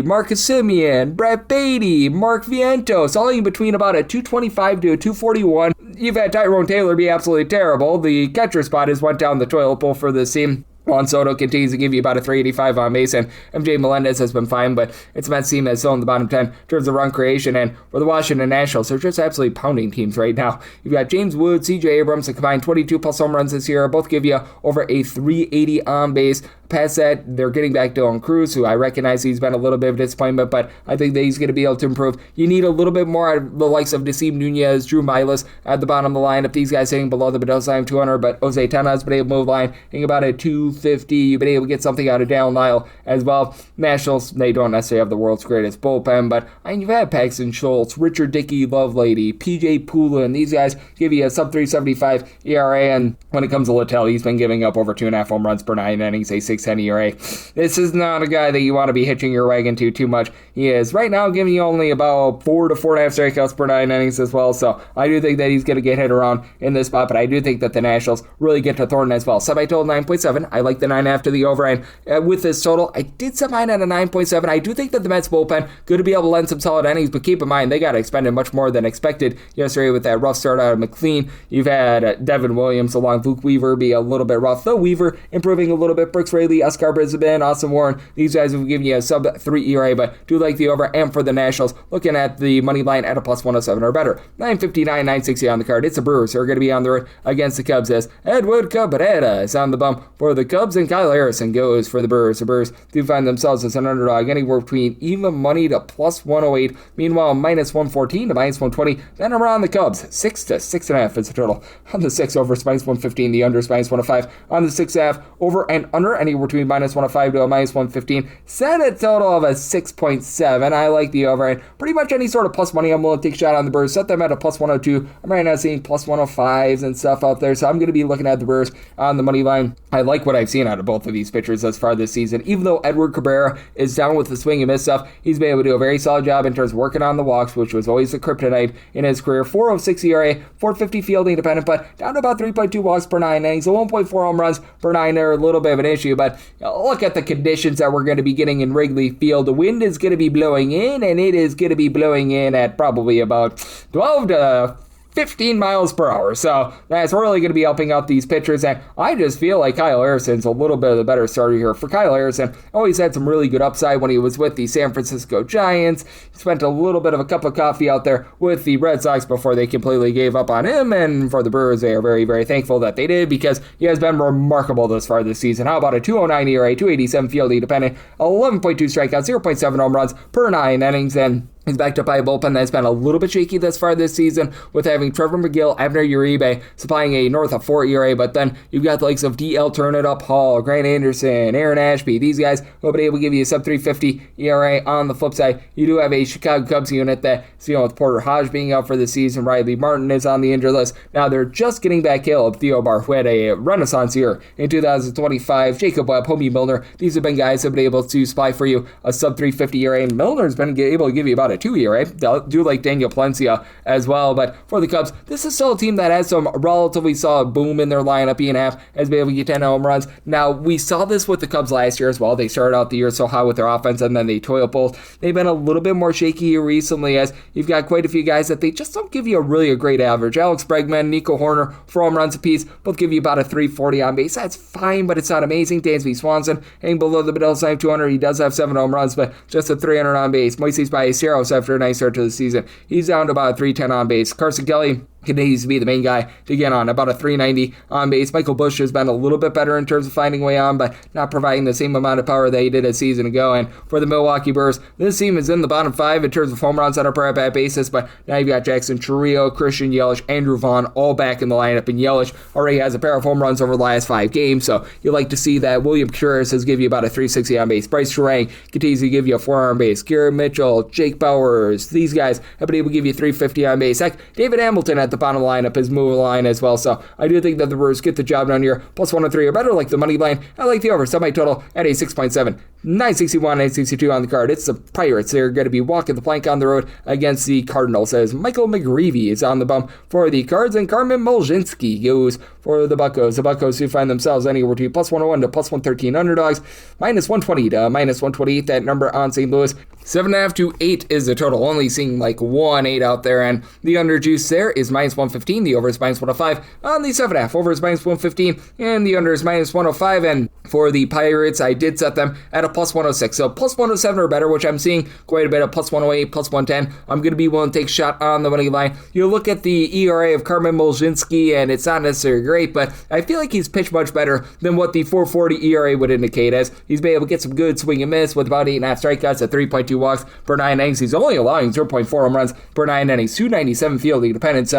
Marcus Simeon, Brett Beatty, Mark Vientos, all in between about a 225 to a 241. You've had Tyrone Taylor be absolutely terrible. The catcher spot has went down the toilet bowl for this team. Juan Soto continues to give you about a 385 on base, and MJ Melendez has been fine, but it's a Mets team that's still in the bottom 10 in terms of run creation. And for the Washington Nationals, they're just absolutely pounding teams right now. You've got James Wood, CJ Abrams, a combined 22 plus home runs this year. Both give you over a 380 on base. Past that, they're getting back Dylan Cruz, who I recognize he's been a little bit of a disappointment, but I think that he's going to be able to improve. You need a little bit more out of the likes of Nasim Nunez, Drew Milas at the bottom of the lineup. These guys hitting below the Mendoza line of 200, but Jose Tena has been able to move line, hitting about a 2 250. You've been able to get something out of Dale Lyle as well. Nationals, they don't necessarily have the world's greatest bullpen, but you've had Paxton Schultz, Richard Dickey, Lovelady, PJ Poulin. These guys give you a sub 3.75 ERA, and when it comes to Littell, he's been giving up over 2.5 home runs per 9 innings, a 6.10 ERA. This is not a guy that you want to be hitching your wagon to too much. He is right now giving you only about 4 to 4.5 strikeouts per 9 innings as well, so I do think that he's going to get hit around in this spot, but I do think that the Nationals really get to Thornton as well. Semi-total 9.7. I like the 9 after the over, and with this total, I did set mine at a 9.7. I do think that the Mets bullpen going to be able to lend some solid innings, but keep in mind, they got expended much more than expected yesterday with that rough start out of McLean. You've had Devin Williams along Luke Weaver be a little bit rough, though Weaver improving a little bit. Brooks Raley, Oscar Brisbane, Austin Warren, these guys have given you a sub 3 ERA, but do like the over. And for the Nationals, looking at the money line at a plus 107 or better. 959, 960 on the card. It's the Brewers who are going to be on the road against the Cubs as Edward Cabrera is on the bump for the Cubs, and Kyle Harrison goes for the Brewers. The Brewers do find themselves as an underdog anywhere between even money to plus 108. Meanwhile, minus 114 to minus 120. Then around the Cubs, 6 to 6.5 is the total. On the 6 over, it's minus 115. The under is minus 105. On the 6.5 over and under, anywhere between minus 105 to a minus 115. Set a total of a 6.7. I like the over, and pretty much any sort of plus money I'm willing to take a shot on the Brewers. Set them at a plus 102. I'm right now seeing plus 105s and stuff out there, so I'm going to be looking at the Brewers on the money line. I like what I've seen out of both of these pitchers thus far this season. Even though Edward Cabrera is down with the swing and miss stuff, he's been able to do a very solid job in terms of working on the walks, which was always the kryptonite in his career. 4.06 ERA, 4.50 fielding dependent, but down to about 3.2 walks per 9 innings, so 1.4 home runs per 9 are a little bit of an issue, but look at the conditions that we're going to be getting in Wrigley Field. The wind is going to be blowing in, and it is going to be blowing in at probably about 12 to 15 miles per hour. So that's really going to be helping out these pitchers. And I just feel like Kyle Harrison's a little bit of the better starter here. For Kyle Harrison, always had some really good upside when he was with the San Francisco Giants. He spent a little bit of a cup of coffee out there with the Red Sox before they completely gave up on him. And for the Brewers, they are very, very thankful that they did, because he has been remarkable this far this season. How about a 2.09 ERA, 2.87 fielding dependent, 11.2 strikeouts, 0.7 home runs per 9 innings, and he's backed up by a bullpen that's been a little bit shaky thus far this season, with having Trevor McGill, Abner Uribe supplying a north of 4 ERA, but then you've got the likes of DL Turnitt, Hall, Grant Anderson, Aaron Ashby. These guys will be able to give you a sub 3.50 ERA. On the flip side, you do have a Chicago Cubs unit that, with Porter Hodge being out for the season, Riley Martin is on the injured list. Now they're just getting back Caleb Theobar, who had a renaissance year in 2025. Jacob Webb, Homie Milner. These have been guys who have been able to supply for you a sub 3.50 ERA, and Milner's been able to give you about a 2 ERA. Do like Daniel Palencia as well, but for the Cubs, this is still a team that has some relatively solid boom in their lineup. Ian Happ has been able to get 10 home runs. Now, we saw this with the Cubs last year as well. They started out the year so high with their offense, and then they toil both. They've been a little bit more shaky here recently, as you've got quite a few guys that they just don't give you a great average. Alex Bregman, Nico Horner, 4 home runs apiece, both give you about a 340 on base. That's fine, but it's not amazing. Dansby Swanson, hanging below the middle side, 200. He does have 7 home runs, but just a 300 on base. Moises Ballesteros, after a nice start to the season, he's down to about a 310 on base. Carson Kelly continues to be the main guy to get on, about a 390 on base. Michael Busch has been a little bit better in terms of finding a way on, but not providing the same amount of power that he did a season ago. And for the Milwaukee Brewers, this team is in the bottom 5 in terms of home runs on a per at-bat basis, but now you've got Jackson Chourio, Christian Yelich, Andrew Vaughn all back in the lineup, and Yelich already has a pair of home runs over the last 5 games, so you like to see that. William Contreras has given you about a 360 on base. Bryce Terang continues to give you a 4 on base. Garrett Mitchell, Jake Bowers, these guys have been able to give you 350 on base. Heck, David Hamilton at the bottom lineup is moving line as well, so I do think that the Brewers get the job done here. Plus 103 or better, like the money line. I like the over, semi-total at a 6.7. 961, 962 on the card. It's the Pirates. They're going to be walking the plank on the road against the Cardinals, as Michael McGreevy is on the bump for the Cards, and Carmen Mulzinski goes for the Buccos. The Buccos who find themselves anywhere between plus 101 to plus 113 underdogs, minus 120 to minus 128. That number on St. Louis. 7.5 to 8 is the total. Only seeing like 1-8 out there, and the under juice there is minus 115. The over is minus 105 on the 7.5. Over is minus 115, and the under is minus 105. And for the Pirates, I did set them at a plus 106. So plus 107 or better, which I'm seeing quite a bit of plus 108, plus 110. I'm going to be willing to take a shot on the money line. You look at the ERA of Carmen Mulzinski, and it's not necessarily great, but I feel like he's pitched much better than what the 4.40 ERA would indicate, as he's been able to get some good swing and miss with about 8.5 strikeouts at 3.2 walks per 9 innings. He's only allowing 0.4 home runs per 9 innings, 297 fielding dependence.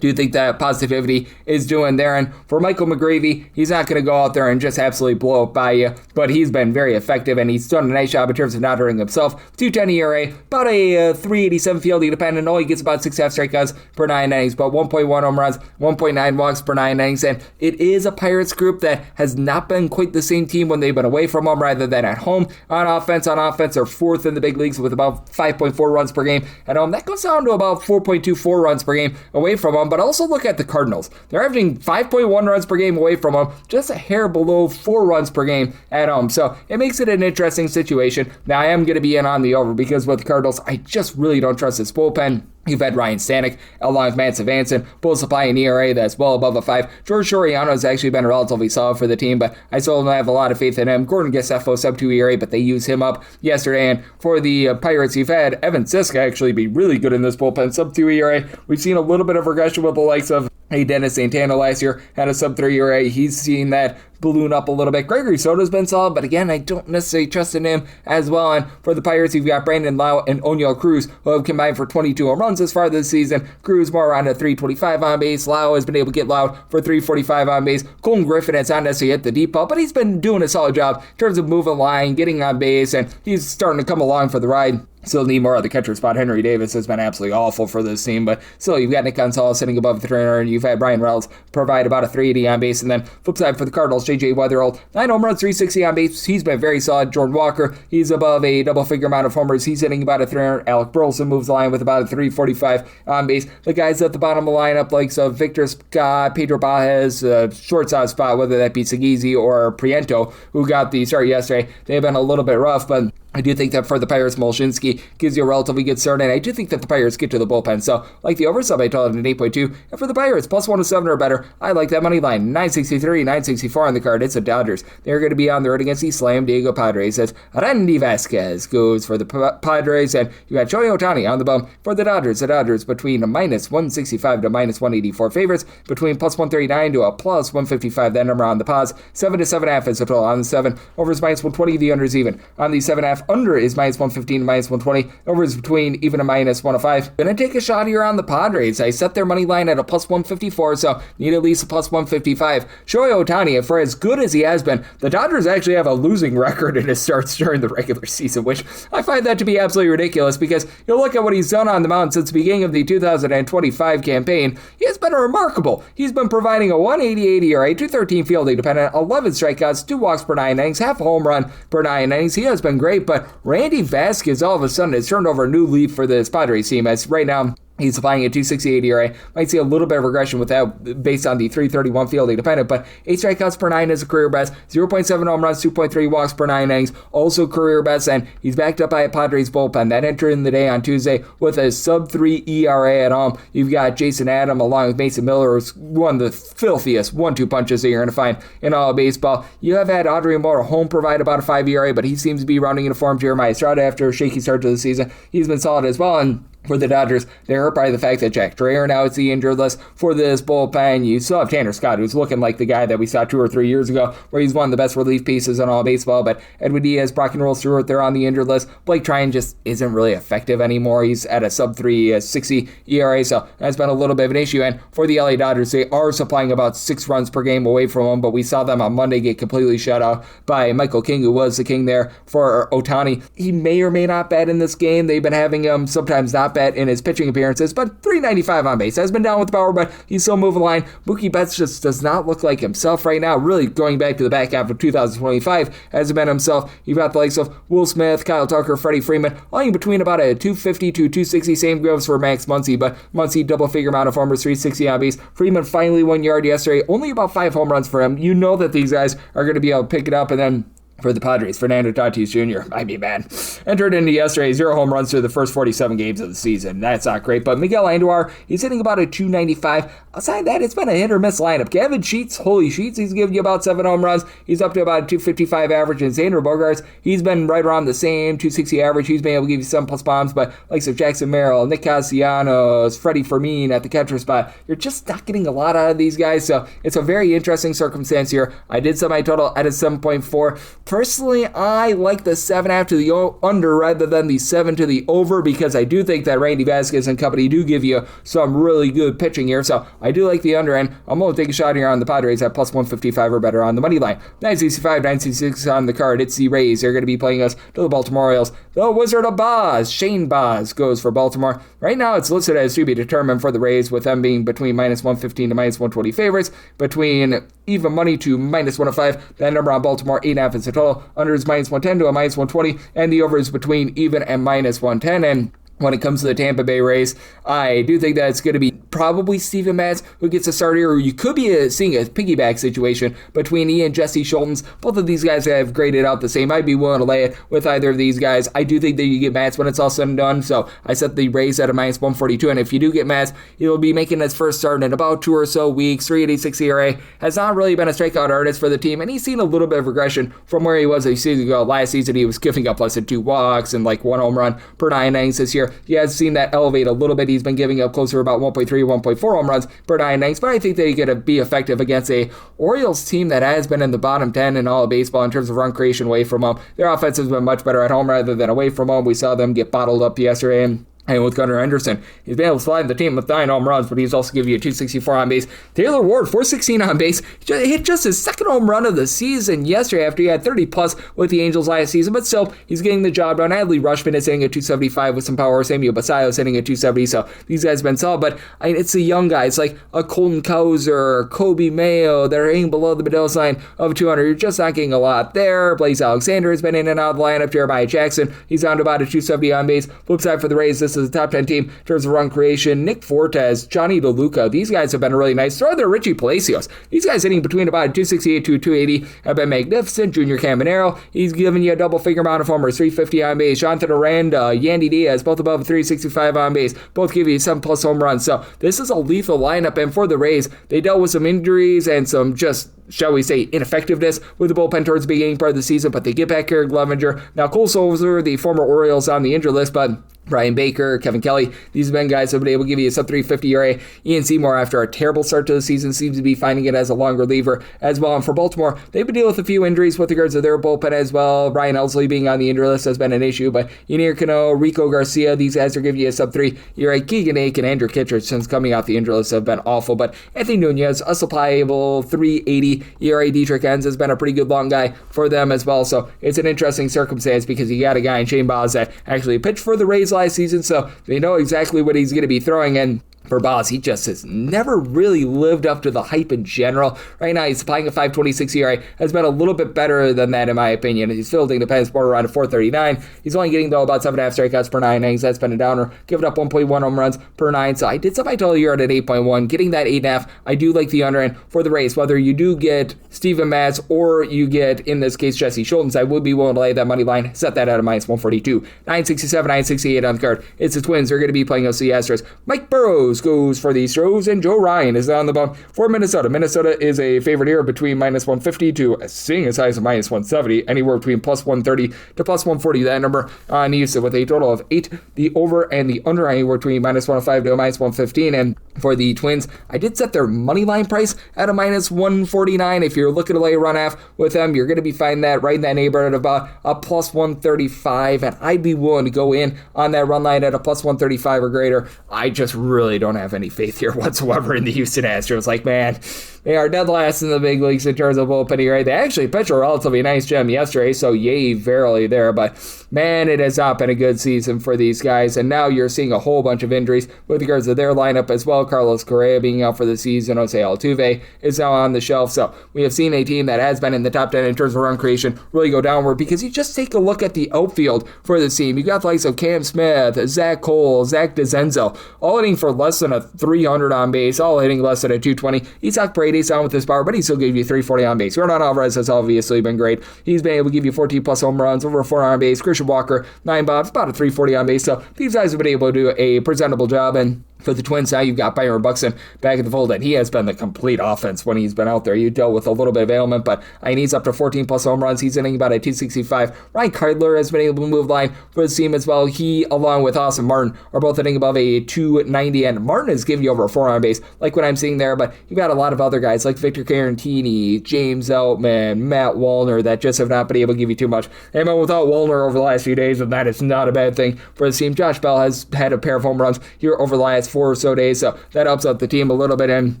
do think that positivity is doing there. And for Michael McGravy, he's not going to go out there and just absolutely blow it by you, but he's been very effective, and he's done a nice job in terms of not hurting himself. 2.10 ERA, about a 3.87 fielding dependent. Only gets about 6.5 strikeouts per 9 innings, but 1.1 home runs, 1.9 walks per 9 innings. And it is a Pirates group that has not been quite the same team when they've been away from home rather than at home. On offense, they're fourth in the big leagues with about 5.4 runs per game at home. That goes down to about 4.24 runs per game away from home. But also look at the Cardinals. They're averaging 5.1 runs per game away from home, just a hair below 4 runs per game at home. So it makes it an interesting situation. Now, I am going to be in on the over because with the Cardinals, I just really don't trust this bullpen. You've had Ryan Stanek along with Matt Savanson, both supply an ERA that's well above a 5. George Soriano has actually been relatively solid for the team, but I still don't have a lot of faith in him. Gordon Gesefo, sub-2 ERA, but they use him up yesterday. And for the Pirates, you've had Evan Siska actually be really good in this bullpen, sub-2 ERA. We've seen a little bit of regression with the likes of Dennis Santana last year, had a sub-3 ERA. He's seen that balloon up a little bit. Gregory Soto's been solid, but again, I don't necessarily trust in him as well. And for the Pirates, you've got Brandon Lau and Oniel Cruz, who have combined for 22 home runs this far this season. Cruz more around a 325 on base. Lau has been able to get loud for 345 on base. Colton Griffin has not necessarily hit the deep ball, but he's been doing a solid job in terms of moving line, getting on base, and he's starting to come along for the ride. Still need more of the catcher spot. Henry Davis has been absolutely awful for this team, but still, you've got Nick Gonzalez sitting above the 300, and you've had Brian Reynolds provide about a 380 on base. And then flip side for the Cardinals, J.J. Weatherall, 9 home runs, 360 on base. He's been very solid. Jordan Walker, he's above a double-figure amount of homers. He's hitting about a 300. Alec Burleson moves the line with about a 345 on base. The guys at the bottom of the lineup, like Victor Scott, Pedro Baez, shortstop spot, whether that be Segezi or Priento, who got the start yesterday, they've been a little bit rough, but I do think that for the Pirates, Molshinski gives you a relatively good start, and I do think that the Pirates get to the bullpen. So, like the over sub, I told it an 8.2. And for the Pirates, plus 107 or better, I like that money line. 963, 964 on the card. It's the Dodgers. They're going to be on the road against the Slam Diego Padres. As Randy Vasquez goes for the Padres, and you got Shohei Ohtani on the bum for the Dodgers. The Dodgers between a minus 165 to minus 184 favorites, between plus 139 to a plus 155. That number on the pause. 7 to 7.5 is the total on the 7. Over is minus 120. The under is even on the 7.5. Under is minus 115 to minus 120. Over is between even a minus 105. Gonna take a shot here on the Padres. I set their money line at a plus 154, so need at least a plus 155. Shohei Ohtani, for as good as he has been, the Dodgers actually have a losing record in his starts during the regular season, which I find that to be absolutely ridiculous because you look at what he's done on the mound since the beginning of the 2025 campaign. He has been remarkable. He's been providing a 188 ERA, 213 fielding dependent, 11 strikeouts, 2 walks per 9 innings, half a home run per 9 innings. He has been great, but Randy Vasquez all of a sudden has turned over a new leaf for this Padres team, as right now he's applying a 268 ERA. Might see a little bit of regression with that based on the 331 fielding dependent, but 8 strikeouts per 9 is a career best, 0.7 home runs, 2.3 walks per 9 innings, also career best, and he's backed up by a Padres bullpen that entered in the day on Tuesday with a sub-3 ERA at home. You've got Jason Adam along with Mason Miller, who's one of the filthiest 1-2 punches that you're going to find in all of baseball. You have had Audrey Moore home provide about a 5 ERA, but he seems to be rounding into form. Jeremiah Estrada, after a shaky start to the season, he's been solid as well, and for the Dodgers, they're hurt by the fact that Jack Dreher now is the injured list for this bullpen. You still have Tanner Scott, who's looking like the guy that we saw 2 or 3 years ago, where he's one of the best relief pieces in all baseball. But Edwin Diaz, Brock and Roll Stewart, they're on the injured list. Blake Tryon just isn't really effective anymore. He's at a sub-3 60 ERA, so that's been a little bit of an issue. And for the LA Dodgers, they are supplying about 6 runs per game away from him, but we saw them on Monday get completely shut out by Michael King, who was the king there for Ohtani. He may or may not bat in this game. They've been having him sometimes not bat in his pitching appearances, but 395 on base. Has been down with the power, but he's still moving the line. Mookie Betts just does not look like himself right now. Really going back to the back half of 2025 hasn't been himself. You've got the likes of Will Smith, Kyle Tucker, Freddie Freeman, all in between about a 250 to 260. Same goes for Max Muncy, but Muncy double figure amount of homers, 360 on base. Freeman finally 1 yard yesterday. Only about 5 home runs for him. You know that these guys are going to be able to pick it up, and then for the Padres, Fernando Tatis Jr., I mean, man, entered into yesterday, 0 home runs through the first 47 games of the season. That's not great, but Miguel Andujar, he's hitting about a 295. Outside that, it's been a hit-or-miss lineup. Kevin Sheets, holy Sheets, he's giving you about 7 home runs. He's up to about a 255 average, and Xander Bogaerts, he's been right around the same 260 average. He's been able to give you 7+ bombs, but like Jackson Merrill, Nick Castellanos, Freddie Fermin at the catcher spot, you're just not getting a lot out of these guys, so it's a very interesting circumstance here. I did set my total at a 7.4. Personally, I like the 7.5 to the under rather than the 7 to the over because I do think that Randy Vasquez and company do give you some really good pitching here. So I do like the under, and I'm going to take a shot here on the Padres at plus 155 or better on the money line. 965, 966 on the card. It's the Rays. They're going to be playing us to the Baltimore Orioles. The Wizard of Boz, Shane Baz, goes for Baltimore. Right now, it's listed as to be determined for the Rays, with them being between minus 115 to minus 120 favorites, between even money to minus 105. That number on Baltimore, 8.5 is the total. Under is minus 110 to a minus 120, and the over is between even and minus 110. And when it comes to the Tampa Bay Rays, I do think that it's going to be probably Steven Matz who gets a start here, or you could be seeing a piggyback situation between he and Jesse Schultz. Both of these guys have graded out the same. I'd be willing to lay it with either of these guys. I do think that you get Matz when it's all said and done, so I set the Rays at a minus 142, and if you do get Matz, he'll be making his first start in about 2 or so weeks. 3.86 ERA, has not really been a strikeout artist for the team, and he's seen a little bit of regression from where he was a season ago. Last season, he was giving up less than 2 walks and like 1 home run per 9 innings. This year, he has seen that elevate a little bit. He's been giving up closer to about 1.3, 1.4 home runs per 9 innings, but I think that he's going to be effective against a Orioles team that has been in the bottom 10 in all of baseball in terms of run creation away from home. Their offense has been much better at home rather than away from home. We saw them get bottled up yesterday, and with Gunnar Henderson, he's been able to slide the team with 9 home runs, but he's also giving you a 264 on base. Taylor Ward, 416 on base. He hit just his second home run of the season yesterday after he had 30 plus with the Angels last season, but still, he's getting the job done. Adley Rutschman is hitting at 275 with some power. Samuel Basallo is hitting at 270, so these guys have been solid, but it's the young guys like a Colton Cowser, Kobe Mayo that are hitting below the middle sign of 200. You're just not getting a lot there. Blaze Alexander has been in and out of the lineup. Jeremiah Jackson, he's down to about a 270 on base. Flip side for the Rays, this is a top 10 team in terms of run creation. Nick Fortes, Johnny DeLuca, these guys have been really nice. Throw there Richie Palacios. These guys hitting between about 268 to 280 have been magnificent. Junior Caminero, he's giving you a double-figure amount of homers, 350 on base. Jonathan Aranda, Yandy Diaz, both above 365 on base. Both give you 7+ home runs. So this is a lethal lineup, and for the Rays, they dealt with some injuries and some just, shall we say, ineffectiveness with the bullpen towards the beginning part of the season, but they get back Eric Levinger. Now, Cole Sulzer, the former Orioles, on the injured list, but Brian Baker, Kevin Kelly, these have been guys who have been able to give you a sub-350 ERA. Ian Seymour, after a terrible start to the season, seems to be finding it as a long reliever as well. And for Baltimore, they've been dealing with a few injuries with regards to their bullpen as well. Ryan Elsley being on the injury list has been an issue, but Ynier Cano, Rico Garcia, these guys are giving you a sub-3 ERA. Keegan Ake and Andrew Kittredge, since coming out the injury list, have been awful, but Anthony Nunez, a supplyable 3.80 ERA. Dietrich Enns has been a pretty good long guy for them as well, so it's an interesting circumstance because you got a guy in Shane Baz that actually pitched for the Rays last season, so they know exactly what he's going to be throwing, and for Baz, he just has never really lived up to the hype in general. Right now, he's supplying a 5.26 ERA. Has been a little bit better than that, in my opinion. He's fielding the Pens border around a 4.39. He's only getting, though, about 7.5 strikeouts per 9 innings. That's been a downer. Giving up 1.1 home runs per 9. So I did set my total year at 8.1. Getting that 8.5, I do like the under end for the Rays. Whether you do get Steven Matz or you get, in this case, Jesse Schultz, I would be willing to lay that money line. Set that at a minus 142. 967, 968 on the card. It's the Twins. They're going to be playing the Astros. Mike Burrows goes for the Astros, and Joe Ryan is on the bump for Minnesota. Minnesota is a favorite here between minus 150 to seeing as high as minus 170, anywhere between plus 130 to plus 140. That number on Houston with a total of 8. The over and the under anywhere between minus 105 to minus 115. And for the Twins, I did set their money line price at a minus 149. If you're looking to lay a run half with them, you're going to be finding that right in that neighborhood of about a plus 135, and I'd be willing to go in on that run line at a plus 135 or greater. I just really don't have any faith here whatsoever in the Houston Astros. Like, man, they are dead last in the big leagues in terms of bullpen ERA. They actually pitched a relatively nice gem yesterday, so yay, verily there. But, man, it has not been a good season for these guys. And now you're seeing a whole bunch of injuries with regards to their lineup as well. Carlos Correa being out for the season. Jose Altuve is now on the shelf. So we have seen a team that has been in the top 10 in terms of run creation really go downward, because you just take a look at the outfield for this team. You got the likes of Cam Smith, Zach Cole, Zach DeZenzo, all hitting for less than a 300 on base, all hitting less than a 220. Isaac Paredes down with his power, but he still gave you 340 on base. Yordan Alvarez has obviously been great. He's been able to give you 14 plus home runs, over 4 on base. Christian Walker, 9 bombs, about a 340 on base. So these guys have been able to do a presentable job. And for the Twins now, you've got got Byron Buxton back in the fold, and he has been the complete offense when he's been out there. You dealt with a little bit of ailment, but he's up to 14 plus home runs. He's hitting about a 265. Ryan Keidler has been able to move line for his team as well. He, along with Austin Martin, are both hitting above a 290, and Martin is giving you over a 4 on base, like what I'm seeing there, but you've got a lot of other guys like Victor Carantini, James Outman, Matt Wallner that just have not been able to give you too much. And without Wallner over the last few days, and that is not a bad thing for the team. Josh Bell has had a pair of home runs here over the last 4 or so days, so that helps out the team a little bit. And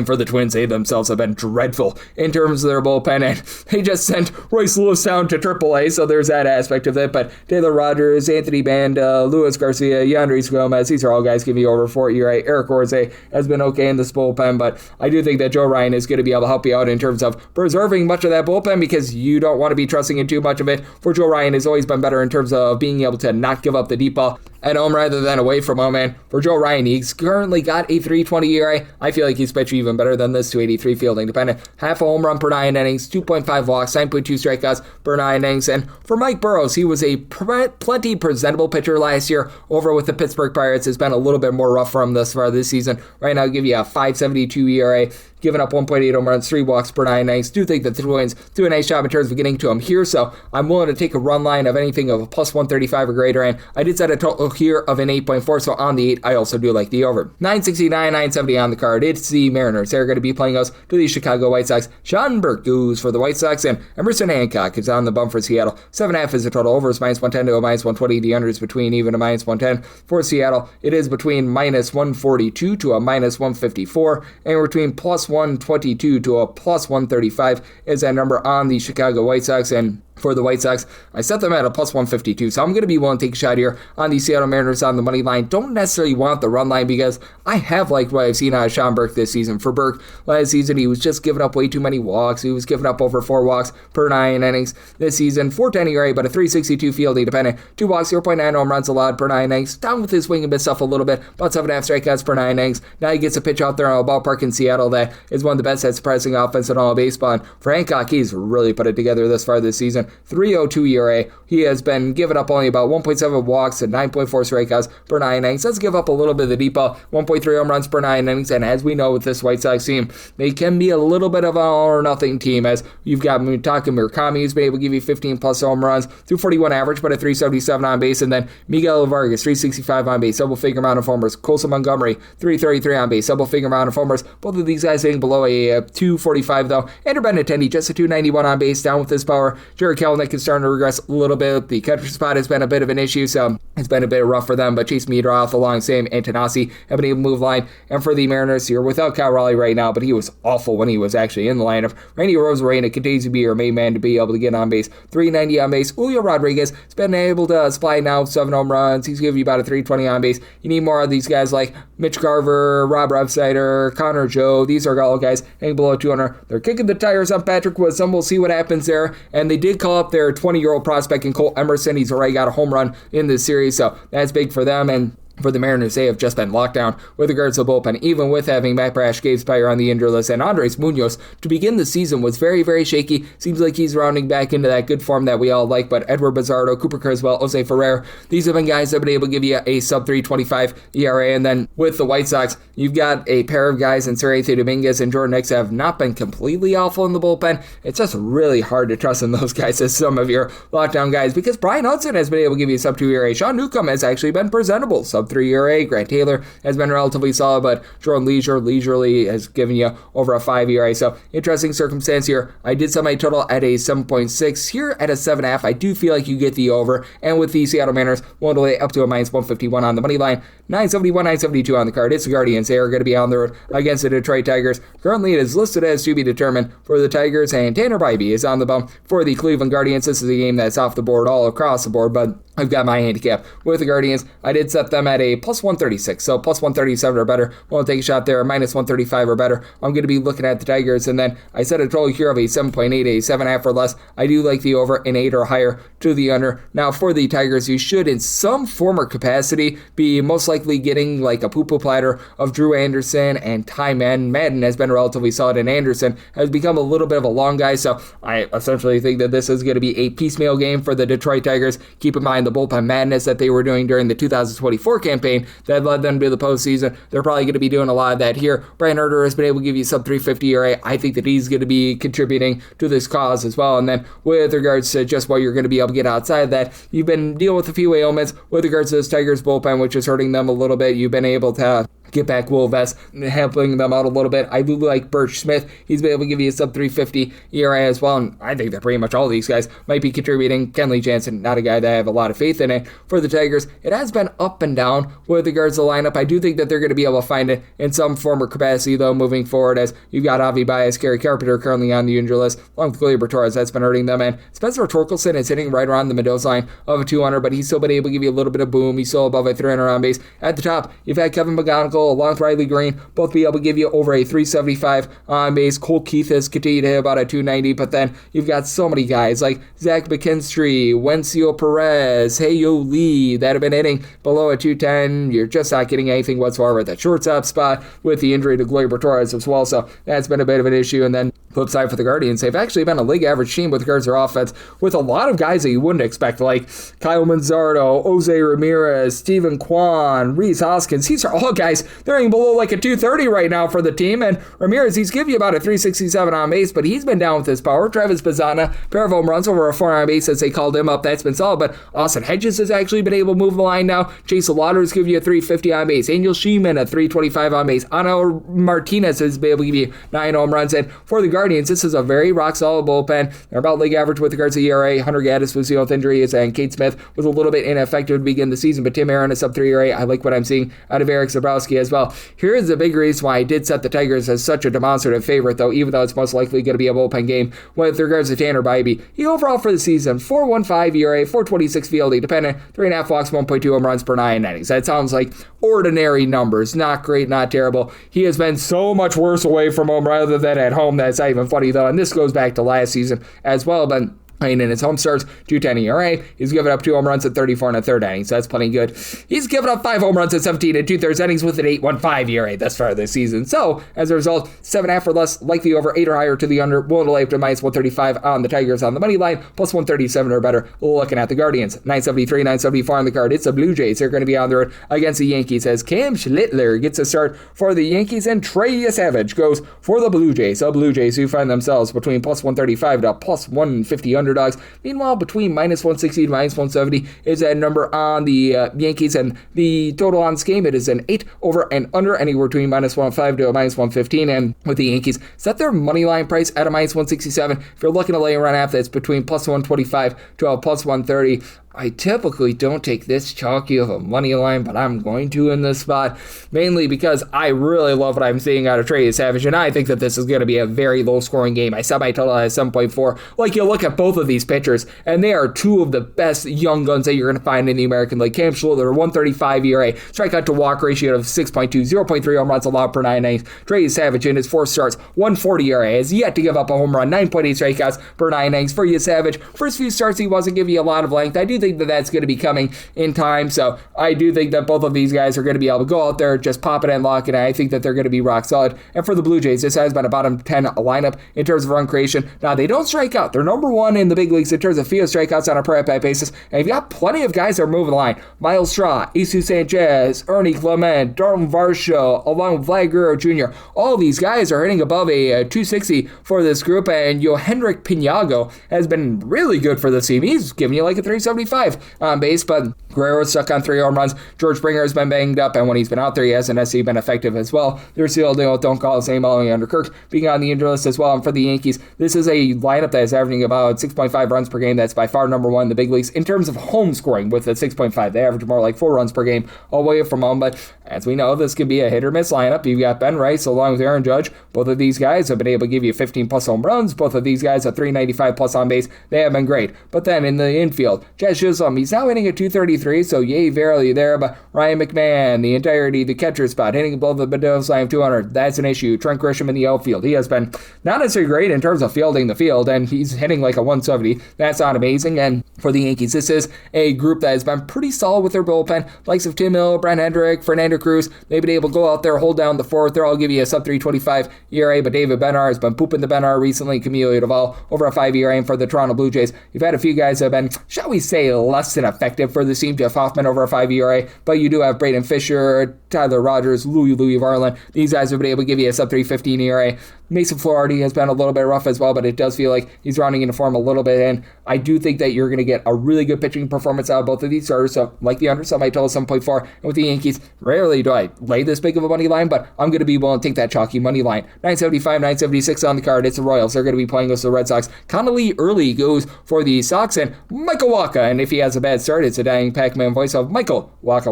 for the Twins, they themselves have been dreadful in terms of their bullpen, and they just sent Royce Lewis down to AAA, so there's that aspect of it. But Taylor Rogers, Anthony Banda, Luis Garcia, Yandris Gomez, these are all guys giving you over 4 ERA. Eric Orze has been okay in this bullpen, but I do think that Joe Ryan is going to be able to help you out in terms of preserving much of that bullpen, because you don't want to be trusting in too much of it. For Joe Ryan, has always been better in terms of being able to not give up the deep ball at home rather than away from home. And for Joe Ryan, he's currently got a 3.20 ERA. I feel like he's pitching even better than this, 283 fielding dependent. Half a home run per 9 innings, 2.5 walks, 9.2 strikeouts per 9 innings. And for Mike Burrows, he was a plenty presentable pitcher last year. Over with the Pittsburgh Pirates, has been a little bit more rough for him thus far this season. Right now, I'll give you a 5.72 ERA. Giving up 1.8 home runs, 3 walks per 9 innings. Do think that the Twins do a nice job in terms of getting to him here, so I'm willing to take a run line of anything of a plus 135 or greater, and I did set a total here of an 8.4, so on the 8, I also do like the over. 969, 970 on the card. It's the Mariners. They're going to be playing us to the Chicago White Sox. Sean Burke goes for the White Sox, and Emerson Hancock is on the bump for Seattle. 7.5 is the total. Over is minus 110 to a minus 120. The under is between even to minus 110. For Seattle, it is between minus 142 to a minus 154, and between plus 122 to a plus 135 is that number on the Chicago White Sox. And for the White Sox, I set them at a plus 152, so I'm going to be willing to take a shot here on the Seattle Mariners on the money line. Don't necessarily want the run line, because I have liked what I've seen out of Sean Burke this season. For Burke, last season, he was just giving up way too many walks. He was giving up over 4 walks per 9 innings. This season, 4.10 ERA, but a 3.62 fielding dependent. 2 walks, 0.9 home runs allowed per 9 innings. Down with his swing and miss stuff a little bit, about 7.5 strikeouts per 9 innings. Now he gets a pitch out there on a ballpark in Seattle that is one of the best at suppressing offense in all of baseball. And for Hancock, he's really put it together this far this season. 3.02 ERA. He has been giving up only about 1.7 walks and 9.4 strikeouts per 9 innings. Does give up a little bit of the deep ball, 1.3 home runs per 9 innings, and as we know with this White Sox team, they can be a little bit of an all-or-nothing team, as you've got Mutaka Murakami, who's been able to give you 15 plus home runs, 241 average, but a 377 on base, and then Miguel Vargas, 365 on base, double-figure amount of homers. Colson Montgomery, 333 on base, double-figure amount of homers. Both of these guys hitting below a 245, though. Andrew Benintendi, just a 291 on base, down with his power. Jared Kelenic is starting to regress a little bit. The catcher spot has been a bit of an issue, so it's been a bit rough for them, but Chase Meadroth along Sam Antonassi have been able to move line. And for the Mariners, you're without Kyle Raleigh right now, but he was awful when he was actually in the lineup. Randy Arozarena continues to be your main man to be able to get on base. 390 on base. Julio Rodriguez has been able to supply now 7 home runs. He's giving you about a 320 on base. You need more of these guys like Mitch Garver, Rob Refsnyder, Connor Joe. These are all guys hanging below 200. They're kicking the tires on Patrick Wisdom. We'll see what happens there. And they did call up their 20-year-old prospect in Cole Emerson. He's already got a home run in this series, so that's big for them. And for the Mariners, they have just been locked down with regards to the bullpen, even with having Matt Brash, Gabe Spire on the injury list, and Andres Munoz to begin the season was very, very shaky. Seems like he's rounding back into that good form that we all like, but Edward Bizardo, Cooper Criswell, Jose Ferrer, these have been guys that have been able to give you a sub-325 ERA, and then with the White Sox, you've got a pair of guys in Seranthony Dominguez and Jordan Hicks have not been completely awful in the bullpen. It's just really hard to trust in those guys as some of your lockdown guys, because Brian Hudson has been able to give you a sub-2 ERA. Sean Newcomb has actually been presentable, sub-3 ERA. Grant Taylor has been relatively solid, but Jordan leisurely has given you over a 5 ERA. So interesting circumstance here. I did set my total at a 7.6. Here at a 7.5, I do feel like you get the over. And with the Seattle Mariners, willing to lay up to a minus 151 on the money line. 971, 972 on the card. It's the Guardians. They are going to be on the road against the Detroit Tigers. Currently, it is listed as to be determined for the Tigers, and Tanner Bybee is on the bump for the Cleveland Guardians. This is a game that's off the board all across the board, but I've got my handicap with the Guardians. I did set them at a plus 136, so plus 137 or better. We'll take a shot there, minus 135 or better. I'm going to be looking at the Tigers, and then I set a total here of a 7.8, a 7.5 or less. I do like the over, an 8 or higher to the under. Now, for the Tigers, you should, in some form or capacity, be most likely getting like a poo-poo platter of Drew Anderson and Ty Madden. Madden has been relatively solid, and Anderson has become a little bit of a long guy, so I essentially think that this is going to be a piecemeal game for the Detroit Tigers. Keep in mind the bullpen madness that they were doing during the 2024 campaign that led them to the postseason. They're probably going to be doing a lot of that here. Brian Herter has been able to give you sub 350 ERA. I think that he's going to be contributing to this cause as well. And then with regards to just what you're going to be able to get outside of that, you've been dealing with a few ailments with regards to this Tigers bullpen, which is hurting them a little bit. You've been able to get back Will Vest, helping them out a little bit. I do like Birch Smith. He's been able to give you a sub 350 ERA as well, and I think that pretty much all of these guys might be contributing. Kenley Jansen, not a guy that I have a lot of faith in it. For the Tigers, it has been up and down with regards to the lineup. I do think that they're going to be able to find it in some form or capacity, though, moving forward, as you've got Avi Baez, Gary Carpenter currently on the injury list, along with Gleyber Torres. That's been hurting them, and Spencer Torkelson is hitting right around the Mendoza line of a 200, but he's still been able to give you a little bit of boom. He's still above a 300 on base. At the top, you've had Kevin McGonigal along with Riley Green, both be able to give you over a 375 on base. Cole Keith has continued to hit about a 290, but then you've got so many guys like Zach McKinstry, Wencio Perez, Heyo Lee that have been hitting below a 210. You're just not getting anything whatsoever at that shortstop spot with the injury to Gleyber Torres as well, so that's been a bit of an issue. And then flip side for the Guardians, they've actually been a league average team with regards to their offense, with a lot of guys that you wouldn't expect, like Kyle Manzardo, Jose Ramirez, Steven Kwan, Reese Hoskins. These are all guys, they're hitting below like a 230 right now for the team, and Ramirez, he's giving you about a 367 on base, but he's been down with his power. Travis Bazzana, pair of home runs over a 4 on base as they called him up. That's been solid, but Austin Hedges has actually been able to move the line now. Chase Lauders give you a 350 on base. Angel Sheeman, a 325 on base. Ana Martinez has been able to give you 9 home runs, and for the Guardians, this is a very rock-solid bullpen. They're about league average with regards to ERA. Hunter Gaddis was dealing with injuries, and Kate Smith was a little bit ineffective to begin the season, but Tim Aaron is sub 3 ERA. I like what I'm seeing out of Eric Zabrowski as well. Here is the big reason why I did set the Tigers as such a demonstrative favorite, though, even though it's most likely going to be a bullpen game with regards to Tanner Bybee. He overall for the season, 4.15 ERA, 4.26 fielding, dependent, 3.5 walks, 1.2 home runs per 9 innings. That sounds like ordinary numbers. Not great, not terrible. He has been so much worse away from home rather than at home. That's not even funny, though, and this goes back to last season as well, but in his home starts, 2.10 ERA. He's given up 2 home runs at 34 and a third innings, so that's plenty good. He's given up 5 home runs at 17 and 2/3 innings with an 8.15 ERA thus far this season. So, as a result, 7.5 or less, likely over 8 or higher to the under, willing to lay up to minus 135 on the Tigers on the money line, plus 137 or better. Looking at the Guardians, 973, 974 on the card. It's the Blue Jays. They're going to be on the road against the Yankees as Cam Schlittler gets a start for the Yankees, and Trey Savage goes for the Blue Jays. The Blue Jays, who find themselves between plus 135 to plus 150 underdogs. Meanwhile, between minus 160 to minus 170 is that number on the Yankees, and the total on this game, it is an 8 over and under, anywhere between minus 105 to a minus 115. And with the Yankees, set their money line price at a minus 167. If you're looking to lay around half, that's between plus 125 to a plus 130. I typically don't take this chalky of a money line, but I'm going to in this spot, mainly because I really love what I'm seeing out of Trey Savage, and I think that this is going to be a very low-scoring game. I set my total at 7.4. Like, you look at both of these pitchers, and they are two of the best young guns that you're going to find in the American League. Cam Schlittler, 135 ERA, strikeout to walk ratio of 6.2, 0.3 home runs allowed per 9 innings. Trey Savage in his 4 starts, 140 ERA, has yet to give up a home run, 9.8 strikeouts per 9 innings. For you, Savage, first few starts, he wasn't giving you a lot of length. I do think that that's going to be coming in time, so I do think that both of these guys are going to be able to go out there, just pop it and lock it, and I think that they're going to be rock solid. And for the Blue Jays, this has been a bottom 10 lineup in terms of run creation. Now, they don't strike out. They're number 1 in the big leagues in terms of field strikeouts on a per at-bat basis, and you've got plenty of guys that are moving the line. Miles Straw, Isu Sanchez, Ernie Clement, Dalton Varsho, along with Vlad Guerrero Jr. All these guys are hitting above a 260 for this group, and Yohendrick Pinago has been really good for this team. He's giving you like a 375 on base, but Guerrero's stuck on 3 home runs. George Springer has been banged up, and when he's been out there, he hasn't necessarily been effective as well. There's still don't call his name Alexander Kirk being on the injury list as well. And for the Yankees, this is a lineup that is averaging about 6.5 runs per game. That's by far number 1 in the big leagues in terms of home scoring with a 6.5. They average more like 4 runs per game away from home, but as we know, this could be a hit or miss lineup. You've got Ben Rice along with Aaron Judge. Both of these guys have been able to give you 15 plus home runs. Both of these guys are 395 plus on base. They have been great. But then in the infield, Jazz Chisholm, he's now hitting a 233, so yay, verily there. But Ryan McMahon, the entirety, the catcher spot, hitting above the Mendoza line of 200, that's an issue. Trent Grisham in the outfield, he has been not necessarily great in terms of fielding the field, and he's hitting like a 170. That's not amazing. And for the Yankees, this is a group that has been pretty solid with their bullpen. Likes of Tim Hill, Brent Hendrick, Fernando Cruz, they've been able to go out there, hold down the 4th. They'll all give you a sub 325 ERA, but David Benar has been pooping the Benar recently. Camilo Doval over a 5 ERA. And for the Toronto Blue Jays, you've had a few guys that have been, shall we say, less than effective for this team. Jeff Hoffman over a 5 ERA, but you do have Braden Fisher, Tyler Rogers, Louis Varland. These guys have been able to give you a sub-3.15 ERA. Mason Flaherty has been a little bit rough as well, but it does feel like he's rounding into form a little bit, and I do think that you're going to get a really good pitching performance out of both of these starters, so like the under, so my total 7.4, and with the Yankees, rarely do I lay this big of a money line, but I'm going to be willing to take that chalky money line. 975, 976 on the card. It's the Royals. They're going to be playing against the Red Sox. Connolly early goes for the Sox, and Michael Wacha, and if he has a bad start, it's a dying Pac-Man voice of Michael Wacha,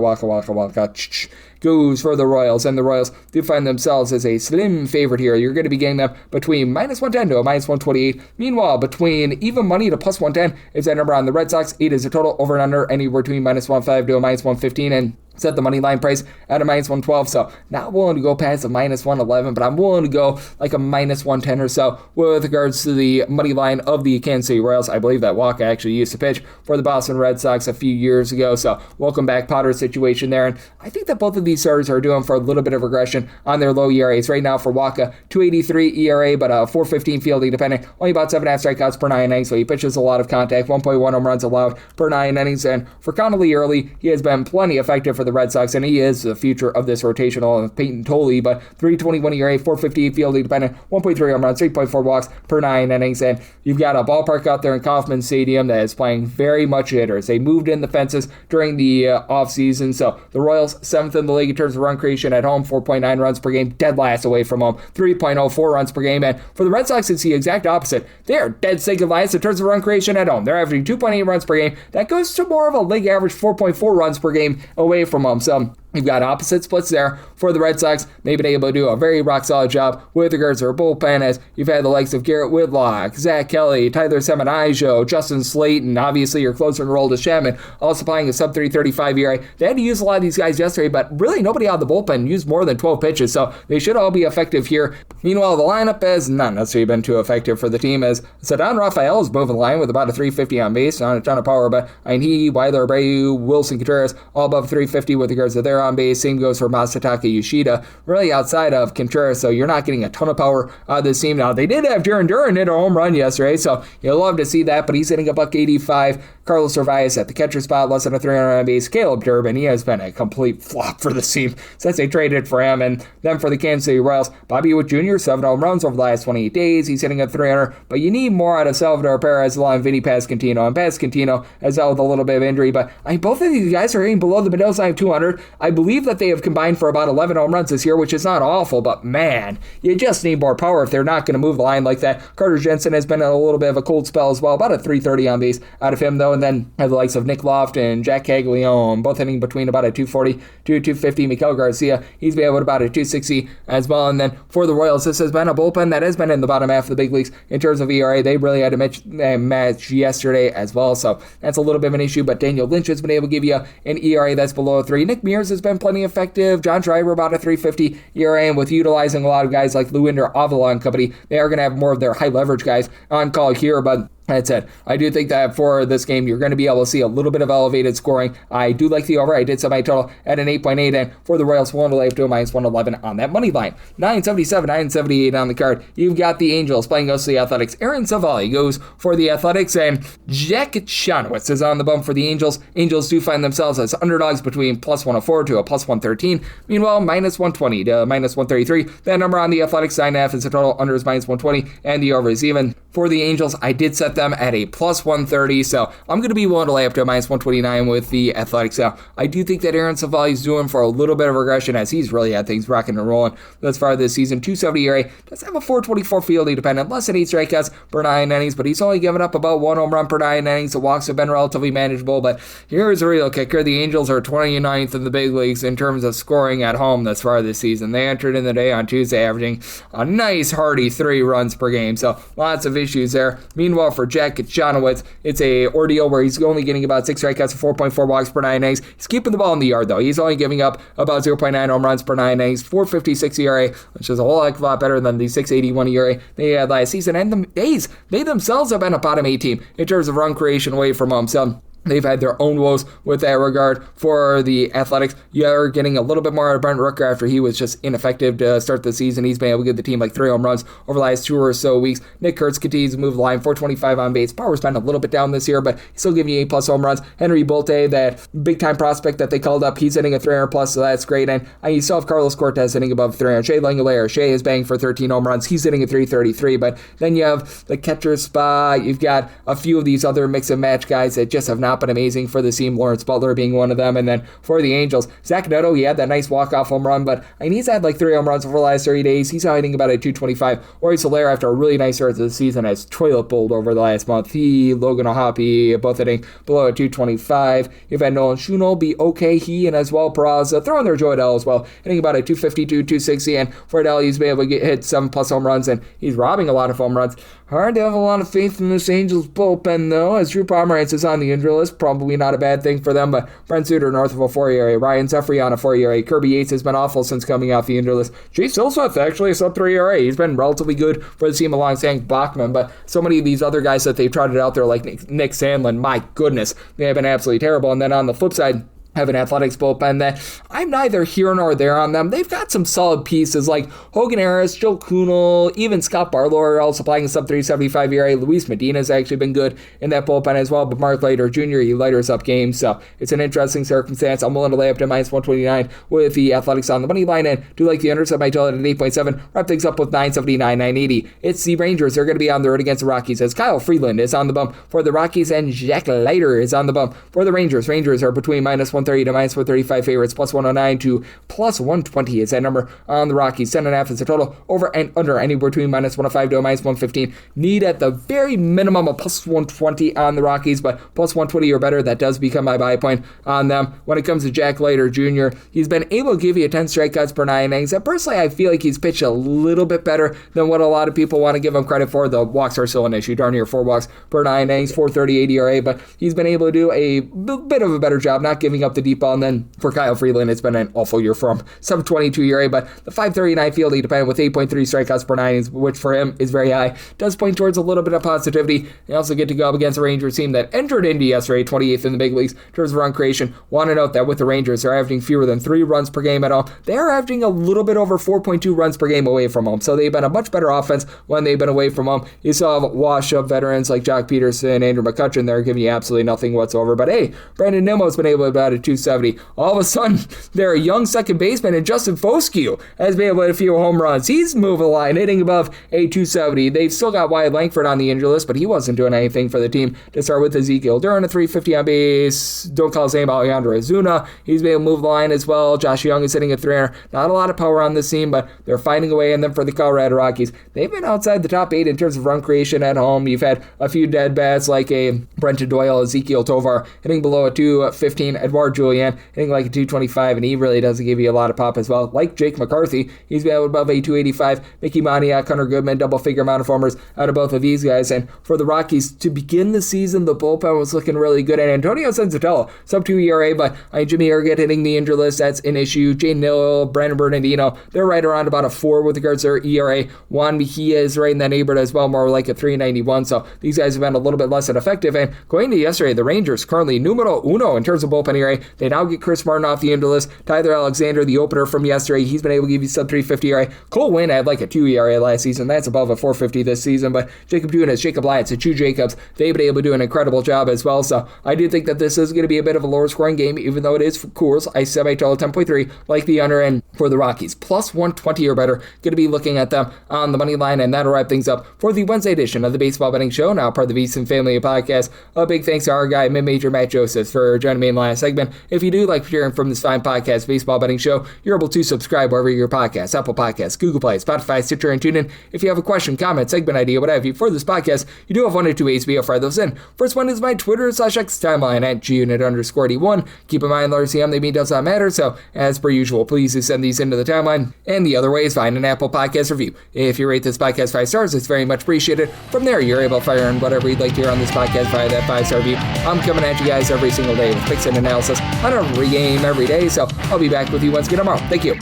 goes for the Royals, and the Royals do find themselves as a slim favorite here. You're going to be getting them between minus 110 to a minus 128. Meanwhile, between even money to plus 110 is that number on the Red Sox. 8 is a total, over and under anywhere between minus 105 to a minus 115, and set the money line price at a minus 112, so not willing to go past a minus 111, but I'm willing to go like a minus 110 or so with regards to the money line of the Kansas City Royals. I believe that Wacha actually used to pitch for the Boston Red Sox a few years ago, so welcome back Padres situation there, and I think that both of these starters are doing for a little bit of regression on their low ERAs. Right now for Wacha, 2.83 ERA, but 4.15 fielding dependent, only about 7.5 strikeouts per 9 innings, so he pitches a lot of contact, 1.1 home runs allowed per 9 innings, and for Connolly early, he has been plenty effective for the Red Sox, and he is the future of this rotational Peyton Tolley, but 3.21 ERA, 4.58 fielding dependent, 1.3 home runs, 3.4 walks per 9 innings, and you've got a ballpark out there in Kauffman Stadium that is playing very much hitters. They moved in the fences during the offseason, so the Royals, 7th in the league in terms of run creation at home, 4.9 runs per game, dead last away from home, 3.04 runs per game, and for the Red Sox, it's the exact opposite. They're dead second last in terms of run creation at home. They're averaging 2.8 runs per game. That goes to more of a league average 4.4 runs per game away from home, so you've got opposite splits there for the Red Sox. They've been able to do a very rock-solid job with regards to their bullpen, as you've had the likes of Garrett Whitlock, Zach Kelly, Tyler Semenijo, Justin Slayton, obviously your closer in Aroldis Chapman, all supplying a sub-3.35 ERA. They had to use a lot of these guys yesterday, but really nobody out of the bullpen used more than 12 pitches, so they should all be effective here. Meanwhile, the lineup has not necessarily been too effective for the team, as Ceddanne Rafael is moving the line with about a 350 on base, not a ton of power, but he, Weiler Abreu, Wilson Contreras, all above 350 with regards to their on base. Same goes for Masataka Yoshida, really outside of Contreras, so you're not getting a ton of power out of this team. Now, they did have Jarren Duran hit a home run yesterday, so you'll love to see that, but he's hitting a $185. Carlos Cervantes at the catcher spot, less than a 300 on base. Caleb Durbin, he has been a complete flop for this team since they traded for him. And then for the Kansas City Royals, Bobby Witt Jr., 7 home runs over the last 28 days. He's hitting a 300, but you need more out of Salvador Perez along Vinny Pasquantino. And Pasquantino has dealt with a little bit of injury, but both of these guys are hitting below the Mendoza line of 200. I believe that they have combined for about 11 home runs this year, which is not awful, but man, you just need more power if they're not going to move the line like that. Carter Jensen has been in a little bit of a cold spell as well, about a 330 on base out of him, though, and then have the likes of Nick Loft and Jack Caglione, both hitting between about a 240 to 250. Miguel Garcia, he's been able to about a 260 as well. And then for the Royals, this has been a bullpen that has been in the bottom half of the big leagues in terms of ERA. They really had a match yesterday as well, so that's a little bit of an issue, but Daniel Lynch has been able to give you an ERA that's below a 3. Nick Mears has been plenty effective. John Schreiber about a 350 ERA, and with utilizing a lot of guys like Luinder Avila and company, they are going to have more of their high leverage guys on call here, but that said, I do think that for this game, you're going to be able to see a little bit of elevated scoring. I do like the over. I did set my total at an 8.8, and for the Royals, we'll lay up to a minus 111 on that money line. 977, 978 on the card. You've got the Angels playing against the Athletics. Aaron Savali goes for the Athletics, and Jack Chanowitz is on the bump for the Angels. Angels do find themselves as underdogs between plus 104 to a plus 113. Meanwhile, minus 120 to minus 133. That number on the Athletics 9.5 is a total, under is minus 120, and the over is even. For the Angels, I did set them at a plus 130, so I'm going to be willing to lay up to a minus 129 with the Athletics. Now, I do think that Aaron Savali is doing for a little bit of regression, as he's really had things rocking and rolling thus far this season. 270 ERA, does have a 424 fielding dependent, less than 8 strikeouts per 9 innings, but he's only given up about 1 home run per 9 innings. The walks have been relatively manageable, but here's a real kicker. The Angels are 29th in the big leagues in terms of scoring at home thus far this season. They entered in the day on Tuesday, averaging a nice hearty 3 runs per game, so lots of issues there. Meanwhile, for Jack Chanowitz, it's a ordeal where he's only getting about 6 strikeouts and 4.4 walks per 9 innings. He's keeping the ball in the yard, though. He's only giving up about 0.9 home runs per 9 innings, 4.56 ERA, which is a whole heck of a lot better than the 6.81 ERA they had last season. And the A's, they themselves have been a bottom 8 team in terms of run creation away from home. So they've had their own woes with that regard. For the Athletics, you're getting a little bit more out of Brent Rooker after he was just ineffective to start the season. He's been able to give the team like 3 home runs over the last 2 or so weeks. Nick Kurtz continues to move the line, 425 on base. Power's been a little bit down this year, but he's still giving you 8+ home runs. Henry Bolte, that big-time prospect that they called up, he's hitting a 300+, so that's great. And you still have Carlos Cortez hitting above 300. Shea Langolaire, Shea is banging for 13 home runs. He's hitting a 333, but then you have the catcher spot. You've got a few of these other mix-and-match guys that just have not been amazing for the team, Lawrence Butler being one of them. And then for the Angels, Zach Neto, he had that nice walk-off home run, but he's had like 3 home runs over the last 30 days. He's hitting about a 225. Ori Soler, after a really nice start to the season, has toilet bowled over the last month. He, Logan O'Hoppe, both hitting below a 225. You've had Nolan Schunel be okay. He and as well Peraza throwing their joy to L as well, hitting about a 252, 260. And for Adele, he's been able to hit 7+ home runs, and he's robbing a lot of home runs. Hard to have a lot of faith in this Angels bullpen, though, as Drew Pomeranz is on the injury list. Probably not a bad thing for them, but Brent Suter north of a 4 ERA. Ryan Zeffrey on a 4 ERA. Kirby Yates has been awful since coming off the injury list. Chase Hillsworth actually a sub-3 ERA. He's been relatively good for the team alongside Hank Bachman, but so many of these other guys that they've trotted out there, like Nick Sandlin, my goodness, they have been absolutely terrible. And then on the flip side, have an Athletics bullpen that I'm neither here nor there on them. They've got some solid pieces like Hogan Harris, Joe Kunal, even Scott Barlow are all supplying a sub-375 ERA. Luis Medina's actually been good in that bullpen as well, but Mark Leiter Jr., he lighters up games, so it's an interesting circumstance. I'm willing to lay up to -129 with the Athletics on the money line, and do like the underside by total at 8.7. Wrap things up with 979, 980. It's the Rangers. They're going to be on the road against the Rockies as Kyle Freeland is on the bump for the Rockies and Jack Leiter is on the bump for the Rangers. Rangers are between -130 to -435 favorites, +109 to +120 is that number on the Rockies. 10.5 is the total. Over and under anywhere between -105 to -115. Need at the very minimum a +120 on the Rockies, but +120 or better, that does become my buy point on them. When it comes to Jack Leiter Jr., he's been able to give you 10 strikeouts per 9 innings. And personally, I feel like he's pitched a little bit better than what a lot of people want to give him credit for. The walks are still an issue. Darn near 4 walks per 9 innings, 4.38 ERA, but he's been able to do a bit of a better job not giving up the deep ball. And then for Kyle Freeland, it's been an awful year for him. 7.22 ERA, but the 5.39 fielding dependent with 8.3 strikeouts per 9 innings, which for him is very high, does point towards a little bit of positivity. They also get to go up against a Rangers team that entered Indy yesterday, 28th in the big leagues in terms of run creation. Want to note that with the Rangers, they're averaging fewer than 3 runs per game at home. They're averaging a little bit over 4.2 runs per game away from home. So they've been a much better offense when they've been away from home. You still have wash-up veterans like Jock Peterson, Andrew McCutcheon. They're giving you absolutely nothing whatsoever. But hey, Brandon Nimmo's been able to bat at 270. All of a sudden, they're a young second baseman, and Justin Foscue has been able to hit a few home runs. He's moving the line, hitting above a 270. They've still got Wyatt Langford on the injury list, but he wasn't doing anything for the team to start with. Ezekiel Duran, a 350 on base. Don't call his name Alejandro Azuna. He's been able to move the line as well. Josh Young is hitting at 300. Not a lot of power on this team, but they're finding a way. And then for the Colorado Rockies, they've been outside the top 8 in terms of run creation at home. You've had a few dead bats like a Brenton Doyle, Ezekiel Tovar hitting below a 215, Edouard Julien hitting like a 225, and he really doesn't give you a lot of pop as well. Like Jake McCarthy, he's been above a 285. Mickey Moniak, Hunter Goodman, double-figure amount of homers out of both of these guys. And for the Rockies, to begin the season, the bullpen was looking really good. And Antonio Senzatella, sub-2 ERA, but Jimmy Erget hitting the injury list, that's an issue. Jane Nill, Brandon Bernardino, they're right around about a 4 with regards to their ERA. Juan Mejia is right in that neighborhood as well, more like a 391. So these guys have been a little bit less than effective. And going to yesterday, the Rangers currently numero uno in terms of bullpen ERA. They now get Chris Martin off the injury list. Tyler Alexander, the opener from yesterday, he's been able to give you sub-350 ERA. Cole Winn had like a 2 ERA last season. That's above a 450 this season. But Jacob Dunas, Jacob Lyons, and Chu Jacobs, they've been able to do an incredible job as well. So I do think that this is going to be a bit of a lower scoring game, even though it is for Coors. I said my total 10.3, like the under end for the Rockies. Plus 120 or better. Going to be looking at them on the money line, and that'll wrap things up for the Wednesday edition of the Baseball Betting Show, now part of the VSiN Family Podcast. A big thanks to our guy, Mid-Major Matt Joseph, for joining me in the last segment. If you do like hearing from this fine podcast, Baseball Betting Show, you're able to subscribe wherever your podcasts, Apple Podcasts, Google Play, Spotify, Stitcher, and TuneIn. If you have a question, comment, segment idea, what have you, for this podcast, you do have one or two ways to be able to fire those in. First one is my Twitter/X timeline at gunit_81. Keep in mind, RCM, they mean does not matter, so as per usual, please do send these into the timeline. And the other way is find an Apple Podcast review. If you rate this podcast 5 stars, it's very much appreciated. From there, you're able to fire in whatever you'd like to hear on this podcast via that 5-star review. I'm coming at you guys every single day with picks and analysis on every game every day, so I'll be back with you once again tomorrow. Thank you.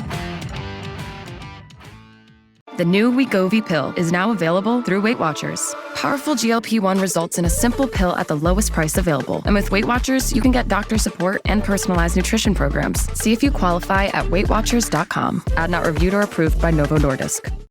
The new Wegovy pill is now available through Weight Watchers. powerful GLP-1 results in a simple pill at the lowest price available. And with Weight Watchers, you can get doctor support and personalized nutrition programs. See if you qualify at WeightWatchers.com. Ad not reviewed or approved by Novo Nordisk.